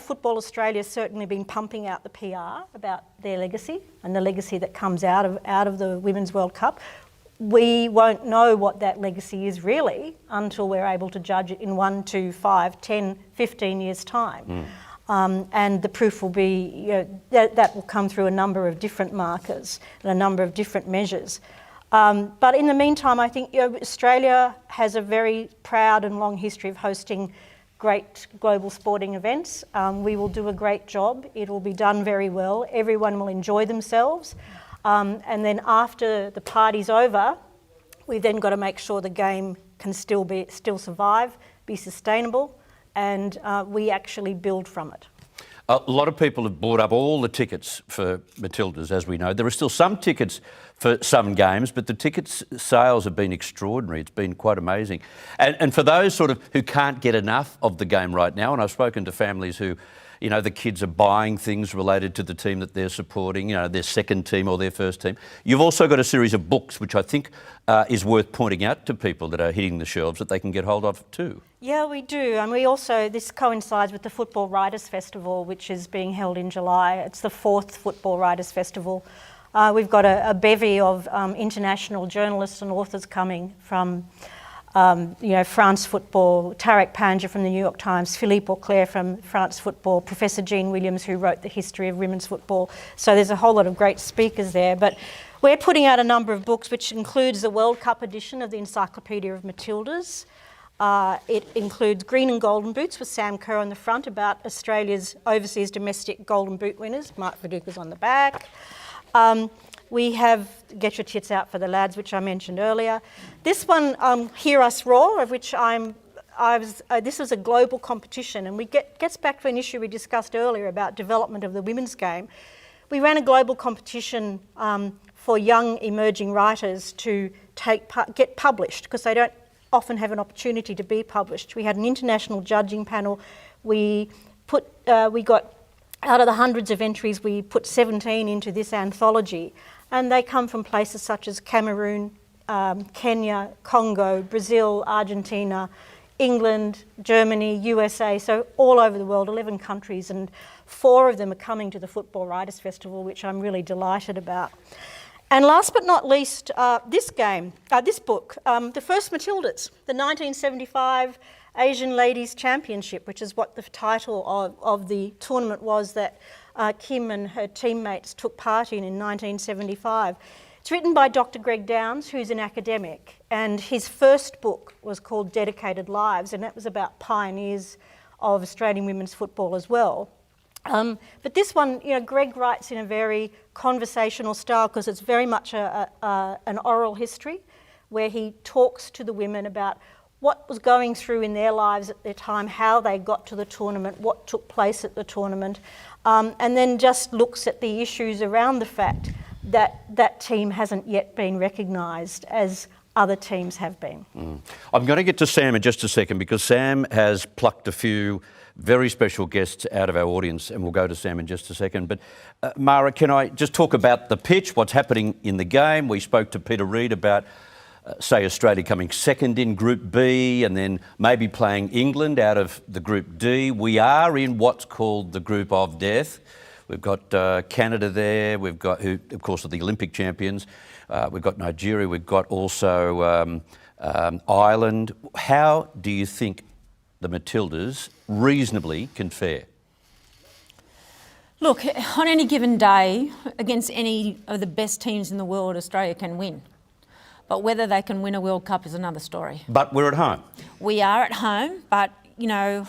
Speaker 8: Football Australia's certainly been pumping out the PR about their legacy and the legacy that comes out of the Women's World Cup. We won't know what that legacy is really until we're able to judge it in 1, 2, 5, 10, 15 years' time. And the proof will be, that will come through a number of different markers and a number of different measures. But in the meantime, I think Australia has a very proud and long history of hosting great global sporting events. We will do a great job. It will be done very well. Everyone will enjoy themselves. And then after the party's over, we've then got to make sure the game can still survive, be sustainable, and we actually build from it.
Speaker 5: A lot of people have bought up all the tickets for Matildas, as we know. There are still some tickets for some games, but the tickets sales have been extraordinary. It's been quite amazing. And for those sort of who can't get enough of the game right now, and I've spoken to families who, the kids are buying things related to the team that they're supporting, their second team or their first team. You've also got a series of books, which I think is worth pointing out to people that are hitting the shelves that they can get hold of too.
Speaker 8: Yeah, we do. And we also, this coincides with the Football Writers' Festival, which is being held in July. It's the 4th Football Writers' Festival. We've got a bevy of international journalists and authors coming from France Football, Tarek Panja from the New York Times, Philippe Auclair from France Football, Professor Jean Williams, who wrote the history of women's football. So there's a whole lot of great speakers there. But we're putting out a number of books, which includes the World Cup edition of the Encyclopedia of Matildas. It includes Green and Golden Boots with Sam Kerr on the front about Australia's overseas domestic Golden Boot winners. Mark Viduka's on the back. We have Get Your Tits Out for the Lads, which I mentioned earlier. This one, Hear Us Roar, of which this was a global competition, and gets back to an issue we discussed earlier about development of the women's game. We ran a global competition for young emerging writers to get published, because they don't often have an opportunity to be published. We had an international judging panel. We got, out of the hundreds of entries, we put 17 into this anthology, and they come from places such as Cameroon, Kenya, Congo, Brazil, Argentina, England, Germany, USA, so all over the world, 11 countries, and 4 of them are coming to the Football Writers' Festival, which I'm really delighted about. And last but not least, this book, The First Matildas, the 1975 Asian Ladies Championship, which is what the title of the tournament was that Kim and her teammates took part in 1975. It's written by Dr. Greg Downs, who's an academic, and his first book was called Dedicated Lives, and that was about pioneers of Australian women's football as well. But this one, Greg writes in a very conversational style, because it's very much an oral history where he talks to the women about what was going through in their lives at their time, how they got to the tournament, what took place at the tournament, and then just looks at the issues around the fact that that team hasn't yet been recognised as other teams have been.
Speaker 5: I'm going to get to Sam in just a second, because Sam has plucked a few very special guests out of our audience, and we'll go to Sam in just a second. But Mara, can I just talk about the pitch, what's happening in the game? We spoke to Peter Reid about, say, Australia coming second in Group B and then maybe playing England out of the Group D. We are in what's called the Group of Death. We've got Canada there, we've got, who of course are the Olympic champions, we've got Nigeria, we've got also Ireland. How do you think the Matildas reasonably can fare?
Speaker 9: Look, on any given day, against any of the best teams in the world, Australia can win. But whether they can win a World Cup is another story.
Speaker 5: But we're at home.
Speaker 9: We are at home, but, you know,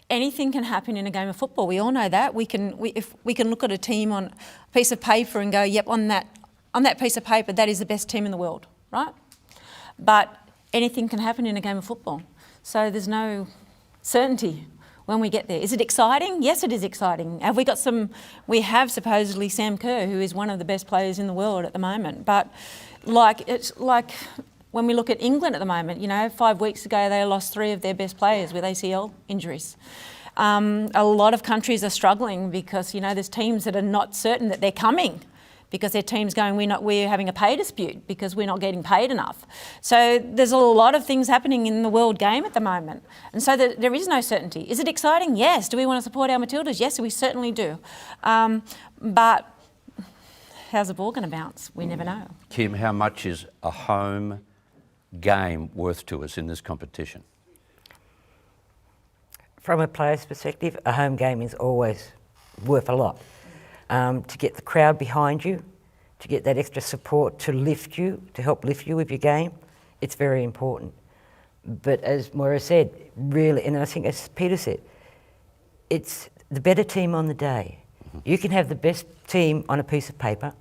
Speaker 9: anything can happen in a game of football. We all know that. If we can look at a team on a piece of paper and go, yep, on that piece of paper, that is the best team in the world, right? But anything can happen in a game of football. So there's no certainty when we get there. Is it exciting? Yes, it is exciting. We have supposedly Sam Kerr, who is one of the best players in the world at the moment. But it's like when we look at England at the moment, you know, 5 weeks ago they lost 3 of their best players with ACL injuries. A lot of countries are struggling because, you know, there's teams that are not certain that they're coming because their team's going, we're having a pay dispute because we're not getting paid enough. So there's a lot of things happening in the world game at the moment. And so there is no certainty. Is it exciting? Yes. Do we want to support our Matildas? Yes, we certainly do. But how's the ball going to bounce? We never know.
Speaker 5: Kim, how much is a home game worth to us in this competition?
Speaker 7: From a player's perspective, a home game is always worth a lot. To get the crowd behind you, to get that extra support to lift you, to help lift you with your game, it's very important. But as Moira said, really, and I think as Peter said, it's the better team on the day. You can have the best team on a piece of paper,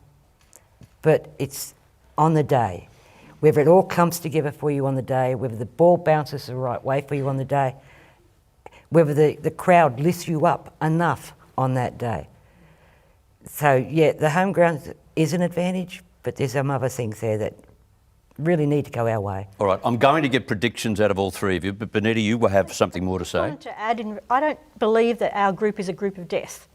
Speaker 7: but it's on the day. Whether it all comes together for you on the day, whether the ball bounces the right way for you on the day, whether the crowd lifts you up enough on that day. So, yeah, the home ground is an advantage, but there's some other things there that really need to go our way.
Speaker 5: All right, I'm going to get predictions out of all three of you, but Benita, you will have something more to say.
Speaker 8: I wanted to add I don't believe that our group is a group of death.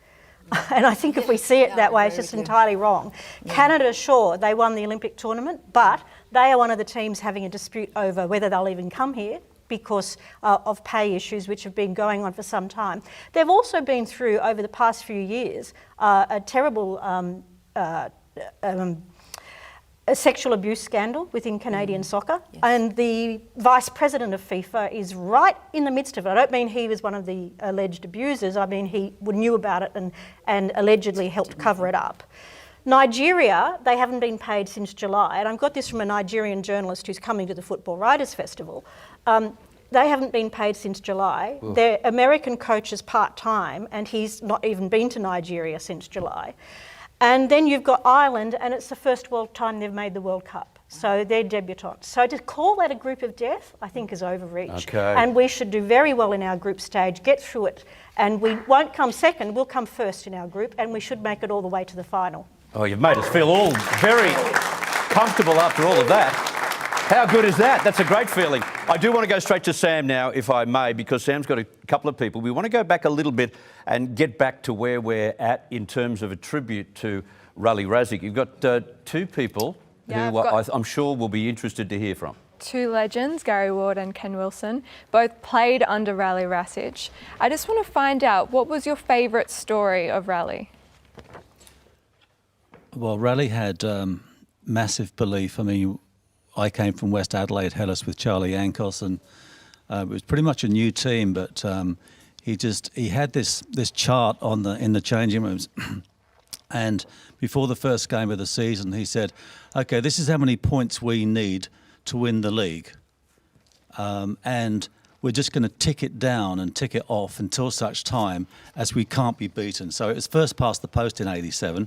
Speaker 8: And I think if we see it that way, it's just entirely wrong. Yeah. Canada, sure, they won the Olympic tournament, but they are one of the teams having a dispute over whether they'll even come here because of pay issues which have been going on for some time. They've also been through, over the past few years, a terrible a sexual abuse scandal within Canadian soccer. Yes. And the vice president of FIFA is right in the midst of it. I don't mean he was one of the alleged abusers, I mean he knew about it and allegedly helped cover it up. Nigeria, they haven't been paid since July, and I've got this from a Nigerian journalist who's coming to the Football Writers' Festival. They haven't been paid since July. Ooh. Their American coach is part-time, and he's not even been to Nigeria since July. And then you've got Ireland, and it's the first time they've made the World Cup. So they're debutants. So to call that a group of death, I think is overreach.
Speaker 5: Okay.
Speaker 8: And we should do very well in our group stage, get through it, and we won't come second, we'll come first in our group, and we should make it all the way to the final.
Speaker 5: Oh, you've made us feel all very comfortable after all of that. How good is that? That's a great feeling. I do want to go straight to Sam now, if I may, because Sam's got a couple of people. We want to go back a little bit and get back to where we're at in terms of a tribute to Raleigh Rassick. You've got 2 people who I'm sure will be interested to hear from.
Speaker 6: 2 legends, Gary Ward and Ken Wilson, both played under Raleigh Rassick. I just want to find out, what was your favourite story of Raleigh?
Speaker 16: Well, Raleigh had massive belief. I mean, I came from West Adelaide, Hellas, with Charlie Ankos, and it was pretty much a new team. But he had this chart in the changing rooms, and before the first game of the season, he said, "Okay, this is how many points we need to win the league, and we're just going to tick it down and tick it off until such time as we can't be beaten." So it was first past the post in '87.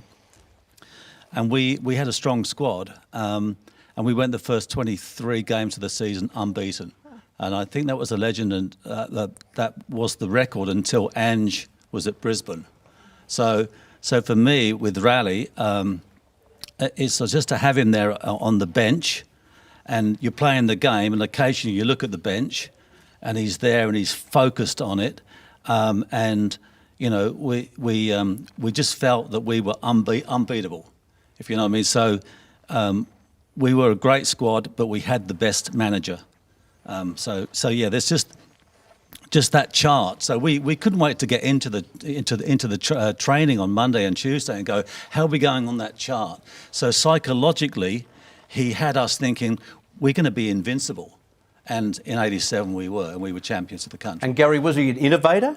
Speaker 16: And we had a strong squad, and we went the first 23 games of the season unbeaten. And I think that was a legend, and that was the record until Ange was at Brisbane. So for me, with Raleigh, it's just to have him there on the bench, and you're playing the game, and occasionally you look at the bench, and he's there and he's focused on it, and you know we just felt that we were unbeatable. If you know what I mean. So we were a great squad, but we had the best manager. So yeah, there's just that chart. So we couldn't wait to get into the training on Monday and Tuesday and go, how are we going on that chart? So psychologically, he had us thinking we're going to be invincible, And in '87 we were champions of the country.
Speaker 5: And Gary, was he an innovator?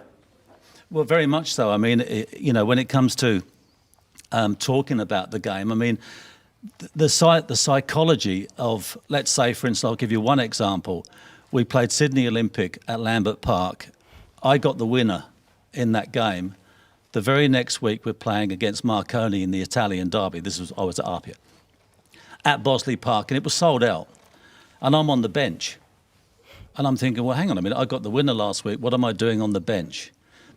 Speaker 16: Well, very much so. I mean, when it comes to talking about the game, I mean, the psychology of, let's say, for instance, I'll give you one example. We played Sydney Olympic at Lambert Park. I got the winner in that game. The very next week, we're playing against Marconi in the Italian derby. I was at Apia, at Bosley Park, and it was sold out. And I'm on the bench. And I'm thinking, well, hang on a minute, I got the winner last week. What am I doing on the bench?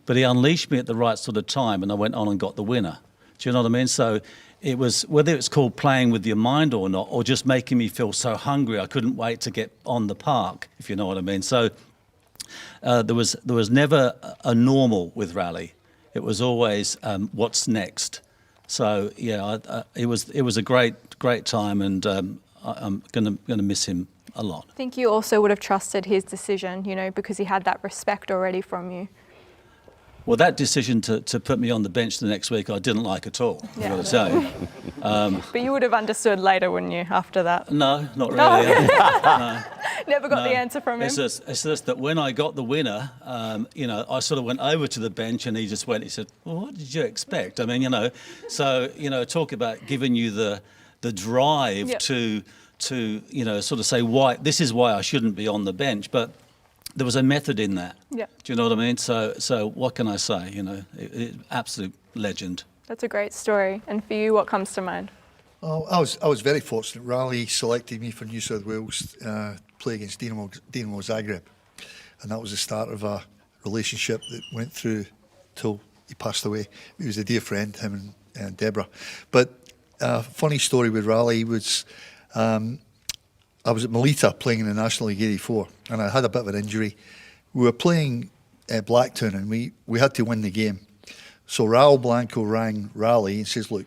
Speaker 16: But he unleashed me at the right sort of time, and I went on and got the winner. Do you know what I mean? So it was, whether it's called playing with your mind or not, or just making me feel so hungry I couldn't wait to get on the park, if you know what I mean. So there was never a normal with rally. It was always what's next. So yeah, it was a great time, and I'm gonna miss him a lot.
Speaker 6: I think you also would have trusted his decision, because he had that respect already from you.
Speaker 16: Well, that decision to put me on the bench the next week, I didn't like at all, I've got to say.
Speaker 6: But you would have understood later, wouldn't you, after that?
Speaker 16: No, not really. No.
Speaker 6: Never got the answer from him.
Speaker 16: It's just that when I got the winner, I sort of went over to the bench, and he said, well, what did you expect? I mean, so, talk about giving you the drive to sort of say, why, this is why I shouldn't be on the bench. But there was a method in that.
Speaker 6: Yeah.
Speaker 16: Do you know what I mean? So what can I say? Absolute legend.
Speaker 6: That's a great story. And for you, what comes to mind?
Speaker 17: Oh, I was very fortunate. Raleigh selected me for New South Wales to play against Dinamo Zagreb, and that was the start of a relationship that went through till he passed away. He was a dear friend, him and Deborah. But a funny story with Raleigh was, I was at Melita playing in the National League '84, and I had a bit of an injury. We were playing Blacktown, and we had to win the game. So Raul Blanco rang Raleigh and says, look,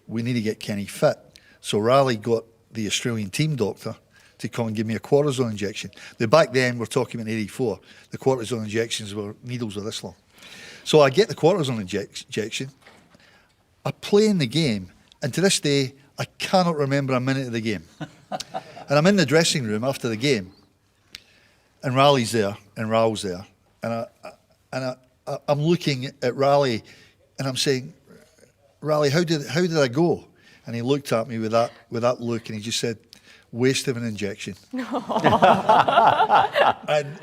Speaker 17: we need to get Kenny fit. So Raleigh got the Australian team doctor to come and give me a cortisone injection. Back then, we're talking about '84, the cortisone injections needles were this long. So I get the cortisone injection, I play in the game, and to this day, I cannot remember a minute of the game. And I'm in the dressing room after the game, and Raleigh's there, and Raul's there, and I'm looking at Raleigh, and I'm saying, Raleigh, how did I go? And he looked at me with that look, and he just said, waste of an injection. and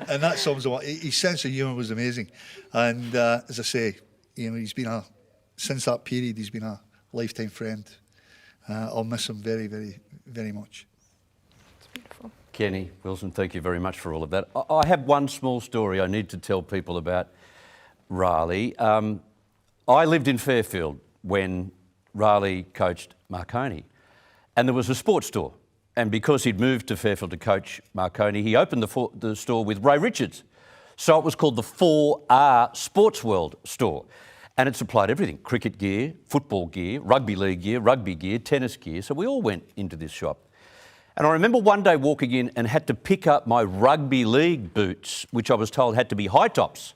Speaker 17: that sums him up. His sense of humour was amazing, and as I say, he's been since that period, he's been a lifetime friend. I'll miss him very, very, very much.
Speaker 5: Kenny Wilson, thank you very much for all of that. I have one small story I need to tell people about Raleigh. I lived in Fairfield when Raleigh coached Marconi, and there was a sports store. And because he'd moved to Fairfield to coach Marconi, he opened the store with Ray Richards. So it was called the 4R Sports World store. And it supplied everything: cricket gear, football gear, rugby league gear, rugby gear, tennis gear. So we all went into this shop. And I remember one day walking in and had to pick up my rugby league boots, which I was told had to be high tops.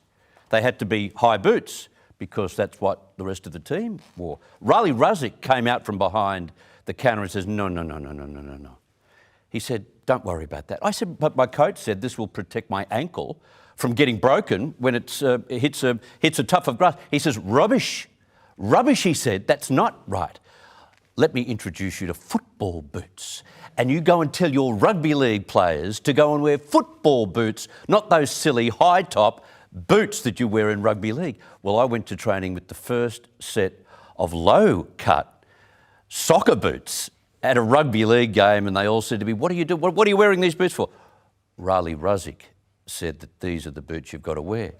Speaker 5: They had to be high boots because that's what the rest of the team wore. Raleigh Ruzzick came out from behind the counter and says, no. He said, don't worry about that. I said, but my coach said this will protect my ankle from getting broken when it hits a tuft of grass. He says, rubbish, he said, that's not right. Let me introduce you to football boots. And you go and tell your rugby league players to go and wear football boots, not those silly high-top boots that you wear in rugby league. Well, I went to training with the first set of low-cut soccer boots at a rugby league game, and they all said to me, what do you do? What are you wearing these boots for? Raleigh Ruzzick said that these are the boots you've got to wear.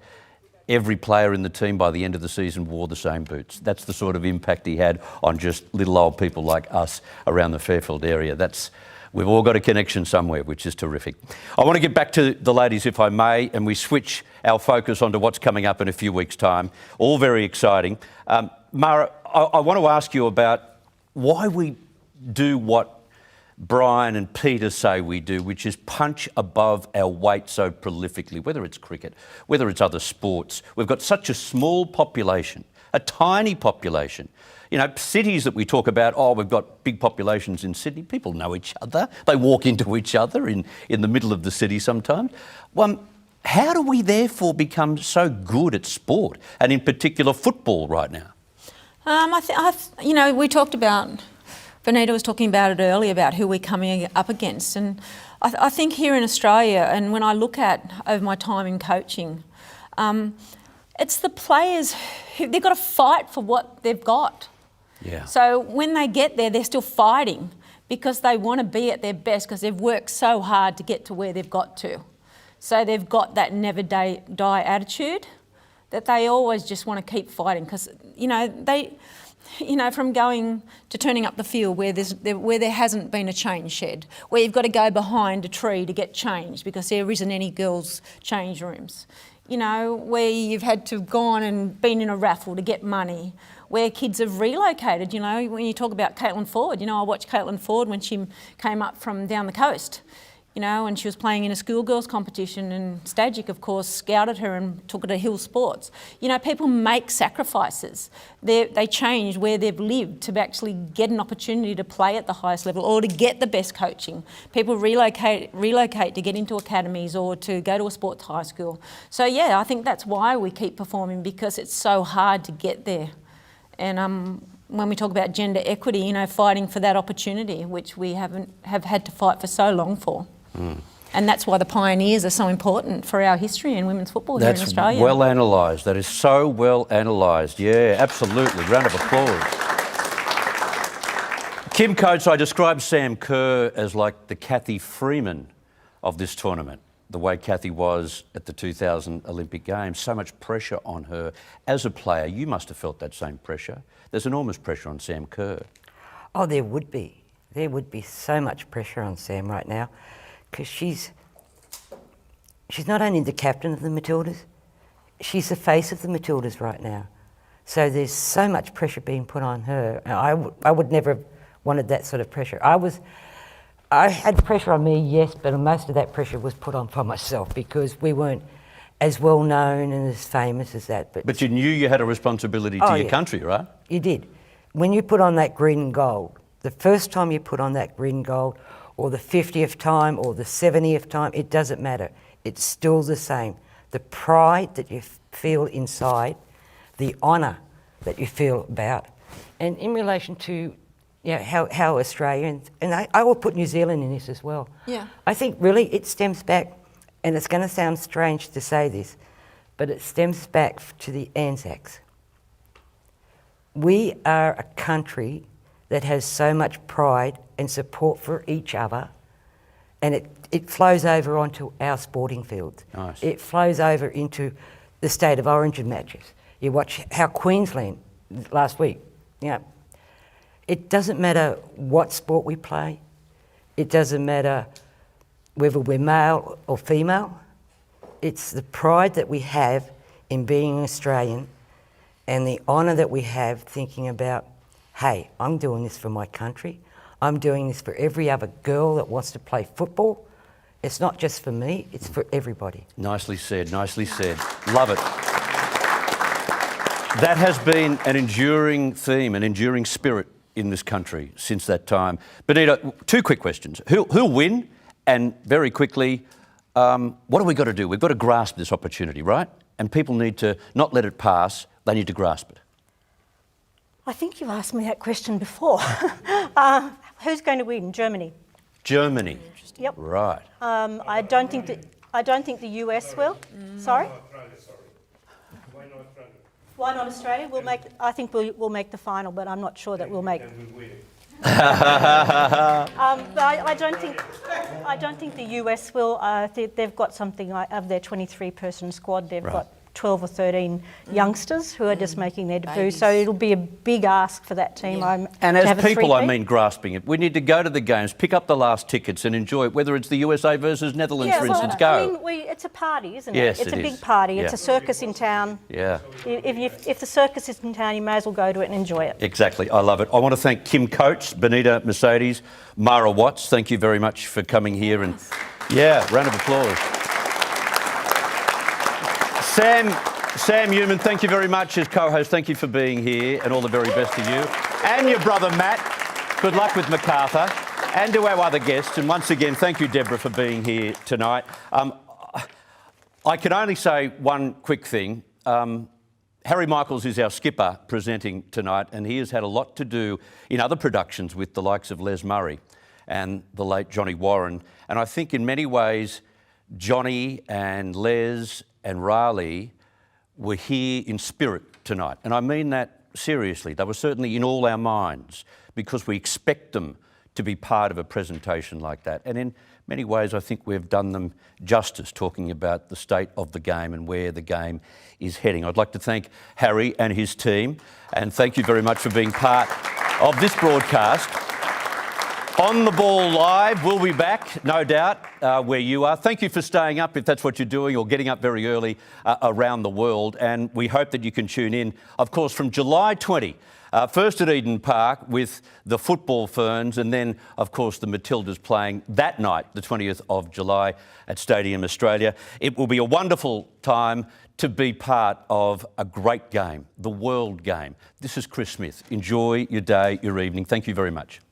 Speaker 5: Every player in the team by the end of the season wore the same boots. That's the sort of impact he had on just little old people like us around the Fairfield area. We've all got a connection somewhere, which is terrific. I want to get back to the ladies, if I may, and we switch our focus onto what's coming up in a few weeks' time. All very exciting. Mara, I want to ask you about why we do what Brian and Peter say we do, which is punch above our weight so prolifically, whether it's cricket, whether it's other sports. We've got such a small population, a tiny population. You know, cities that we talk about, oh, we've got big populations in Sydney. People know each other. They walk into each other in the middle of the city sometimes. How do we therefore become so good at sport, and in particular football right now?
Speaker 9: You know, we talked about, Benita was talking about it earlier, about who we're coming up against. And I think here in Australia, and when I look at over my time in coaching, it's the players who, they've got to fight for what they've got.
Speaker 5: Yeah.
Speaker 9: So when they get there, they're still fighting because they want to be at their best because they've worked so hard to get to where they've got to. So they've got that never die attitude that they always just want to keep fighting because, you know, from going to turning up the field where there hasn't been a change shed, where you've got to go behind a tree to get changed because there isn't any girls' change rooms. You know, where you've had to go on and been in a raffle to get money, where kids have relocated. You know, when you talk about Caitlin Ford, you know, I watched Caitlin Ford when she came up from down the coast, you know, and she was playing in a schoolgirls competition, and Stajic, of course, scouted her and took her to Hill Sports. You know, people make sacrifices. They change where they've lived to actually get an opportunity to play at the highest level or to get the best coaching. People relocate to get into academies or to go to a sports high school. So, yeah, I think that's why we keep performing, because it's so hard to get there. And when we talk about gender equity, you know, fighting for that opportunity, which we have had to fight for so long for. And that's why the pioneers are so important for our history in women's football here in Australia.
Speaker 5: That's well analysed. That is so well analysed. Yeah, absolutely. Round of applause. Kim Coates, I described Sam Kerr as like the Cathy Freeman of this tournament, the way Cathy was at the 2000 Olympic Games. So much pressure on her. As a player, you must have felt that same pressure. There's enormous pressure on Sam Kerr.
Speaker 7: Oh, there would be. There would be so much pressure on Sam right now, because she's not only the captain of the Matildas, she's the face of the Matildas right now. So there's so much pressure being put on her. I would never have wanted that sort of pressure. I had pressure on me, yes, but most of that pressure was put on for myself because we weren't as well known and as famous as that. But
Speaker 5: you knew you had a responsibility to your country, right?
Speaker 7: You did. When you put on that green and gold, the first time you put on that green and gold, or the 50th time, or the 70th time, it doesn't matter. It's still the same. The pride that you feel inside, the honour that you feel about, and in relation to how Australians, and I will put New Zealand in this as well.
Speaker 9: Yeah.
Speaker 7: I think really it stems back, and it's going to sound strange to say this, but it stems back to the Anzacs. We are a country that has so much pride and support for each other, and it flows over onto our sporting fields.
Speaker 5: Nice.
Speaker 7: It flows over into the State of Origin matches. You watch how Queensland last week, you know, it doesn't matter what sport we play, it doesn't matter whether we're male or female, it's the pride that we have in being Australian and the honour that we have thinking about, hey, I'm doing this for my country. I'm doing this for every other girl that wants to play football. It's not just for me, it's for everybody.
Speaker 5: Nicely said, nicely said. Love it. That has been an enduring theme, an enduring spirit in this country since that time. Benita, two quick questions. Who'll win? And very quickly, what do we got to do? We've got to grasp this opportunity, right? And people need to not let it pass, they need to grasp it.
Speaker 8: I think you asked me that question before. Who's going to win? Germany.
Speaker 5: Germany.
Speaker 8: Yep.
Speaker 5: Right.
Speaker 8: I don't think the US will. Sorry. Why not Australia? I think we'll make the final, but I'm not sure that we'll make. But I don't think the US will. They've got something like, of their 23-person squad, they've got 12 or 13 youngsters who are just making their debut. So it'll be a big ask for that team.
Speaker 5: And as people, I mean grasping it. We need to go to the games, pick up the last tickets and enjoy it, whether it's the USA versus Netherlands, for instance, go.
Speaker 8: I mean, it's a party, isn't it?
Speaker 5: Yes,
Speaker 8: it's
Speaker 5: it
Speaker 8: a
Speaker 5: is.
Speaker 8: big party.
Speaker 5: Yeah.
Speaker 8: It's a circus in town.
Speaker 5: Yeah.
Speaker 8: If the circus is in town, you may as well go to it and enjoy it.
Speaker 5: Exactly. I love it. I want to thank Kim Coates, Benita Mercedes, Mara Watts. Thank you very much for coming here. And yeah, round of applause. Sam, Sam Newman, thank you very much as co-host. Thank you for being here, and all the very best to you. And your brother Matt. Good luck with MacArthur. And to our other guests. And once again, thank you, Deborah, for being here tonight. I can only say one quick thing. Harry Michaels is our skipper presenting tonight, and he has had a lot to do in other productions with the likes of Les Murray and the late Johnny Warren. And I think in many ways, Johnny and Les and Riley were here in spirit tonight. And I mean that seriously. They were certainly in all our minds because we expect them to be part of a presentation like that. And in many ways, I think we've done them justice talking about the state of the game and where the game is heading. I'd like to thank Harry and his team, and thank you very much for being part of this broadcast. On the Ball Live, we'll be back, no doubt, where you are. Thank you for staying up, if that's what you're doing, or getting up very early around the world. And we hope that you can tune in, of course, from July 20, first at Eden Park with the Football Ferns, and then, of course, the Matildas playing that night, the 20th of July, at Stadium Australia. It will be a wonderful time to be part of a great game, the World Game. This is Chris Smith. Enjoy your day, your evening. Thank you very much.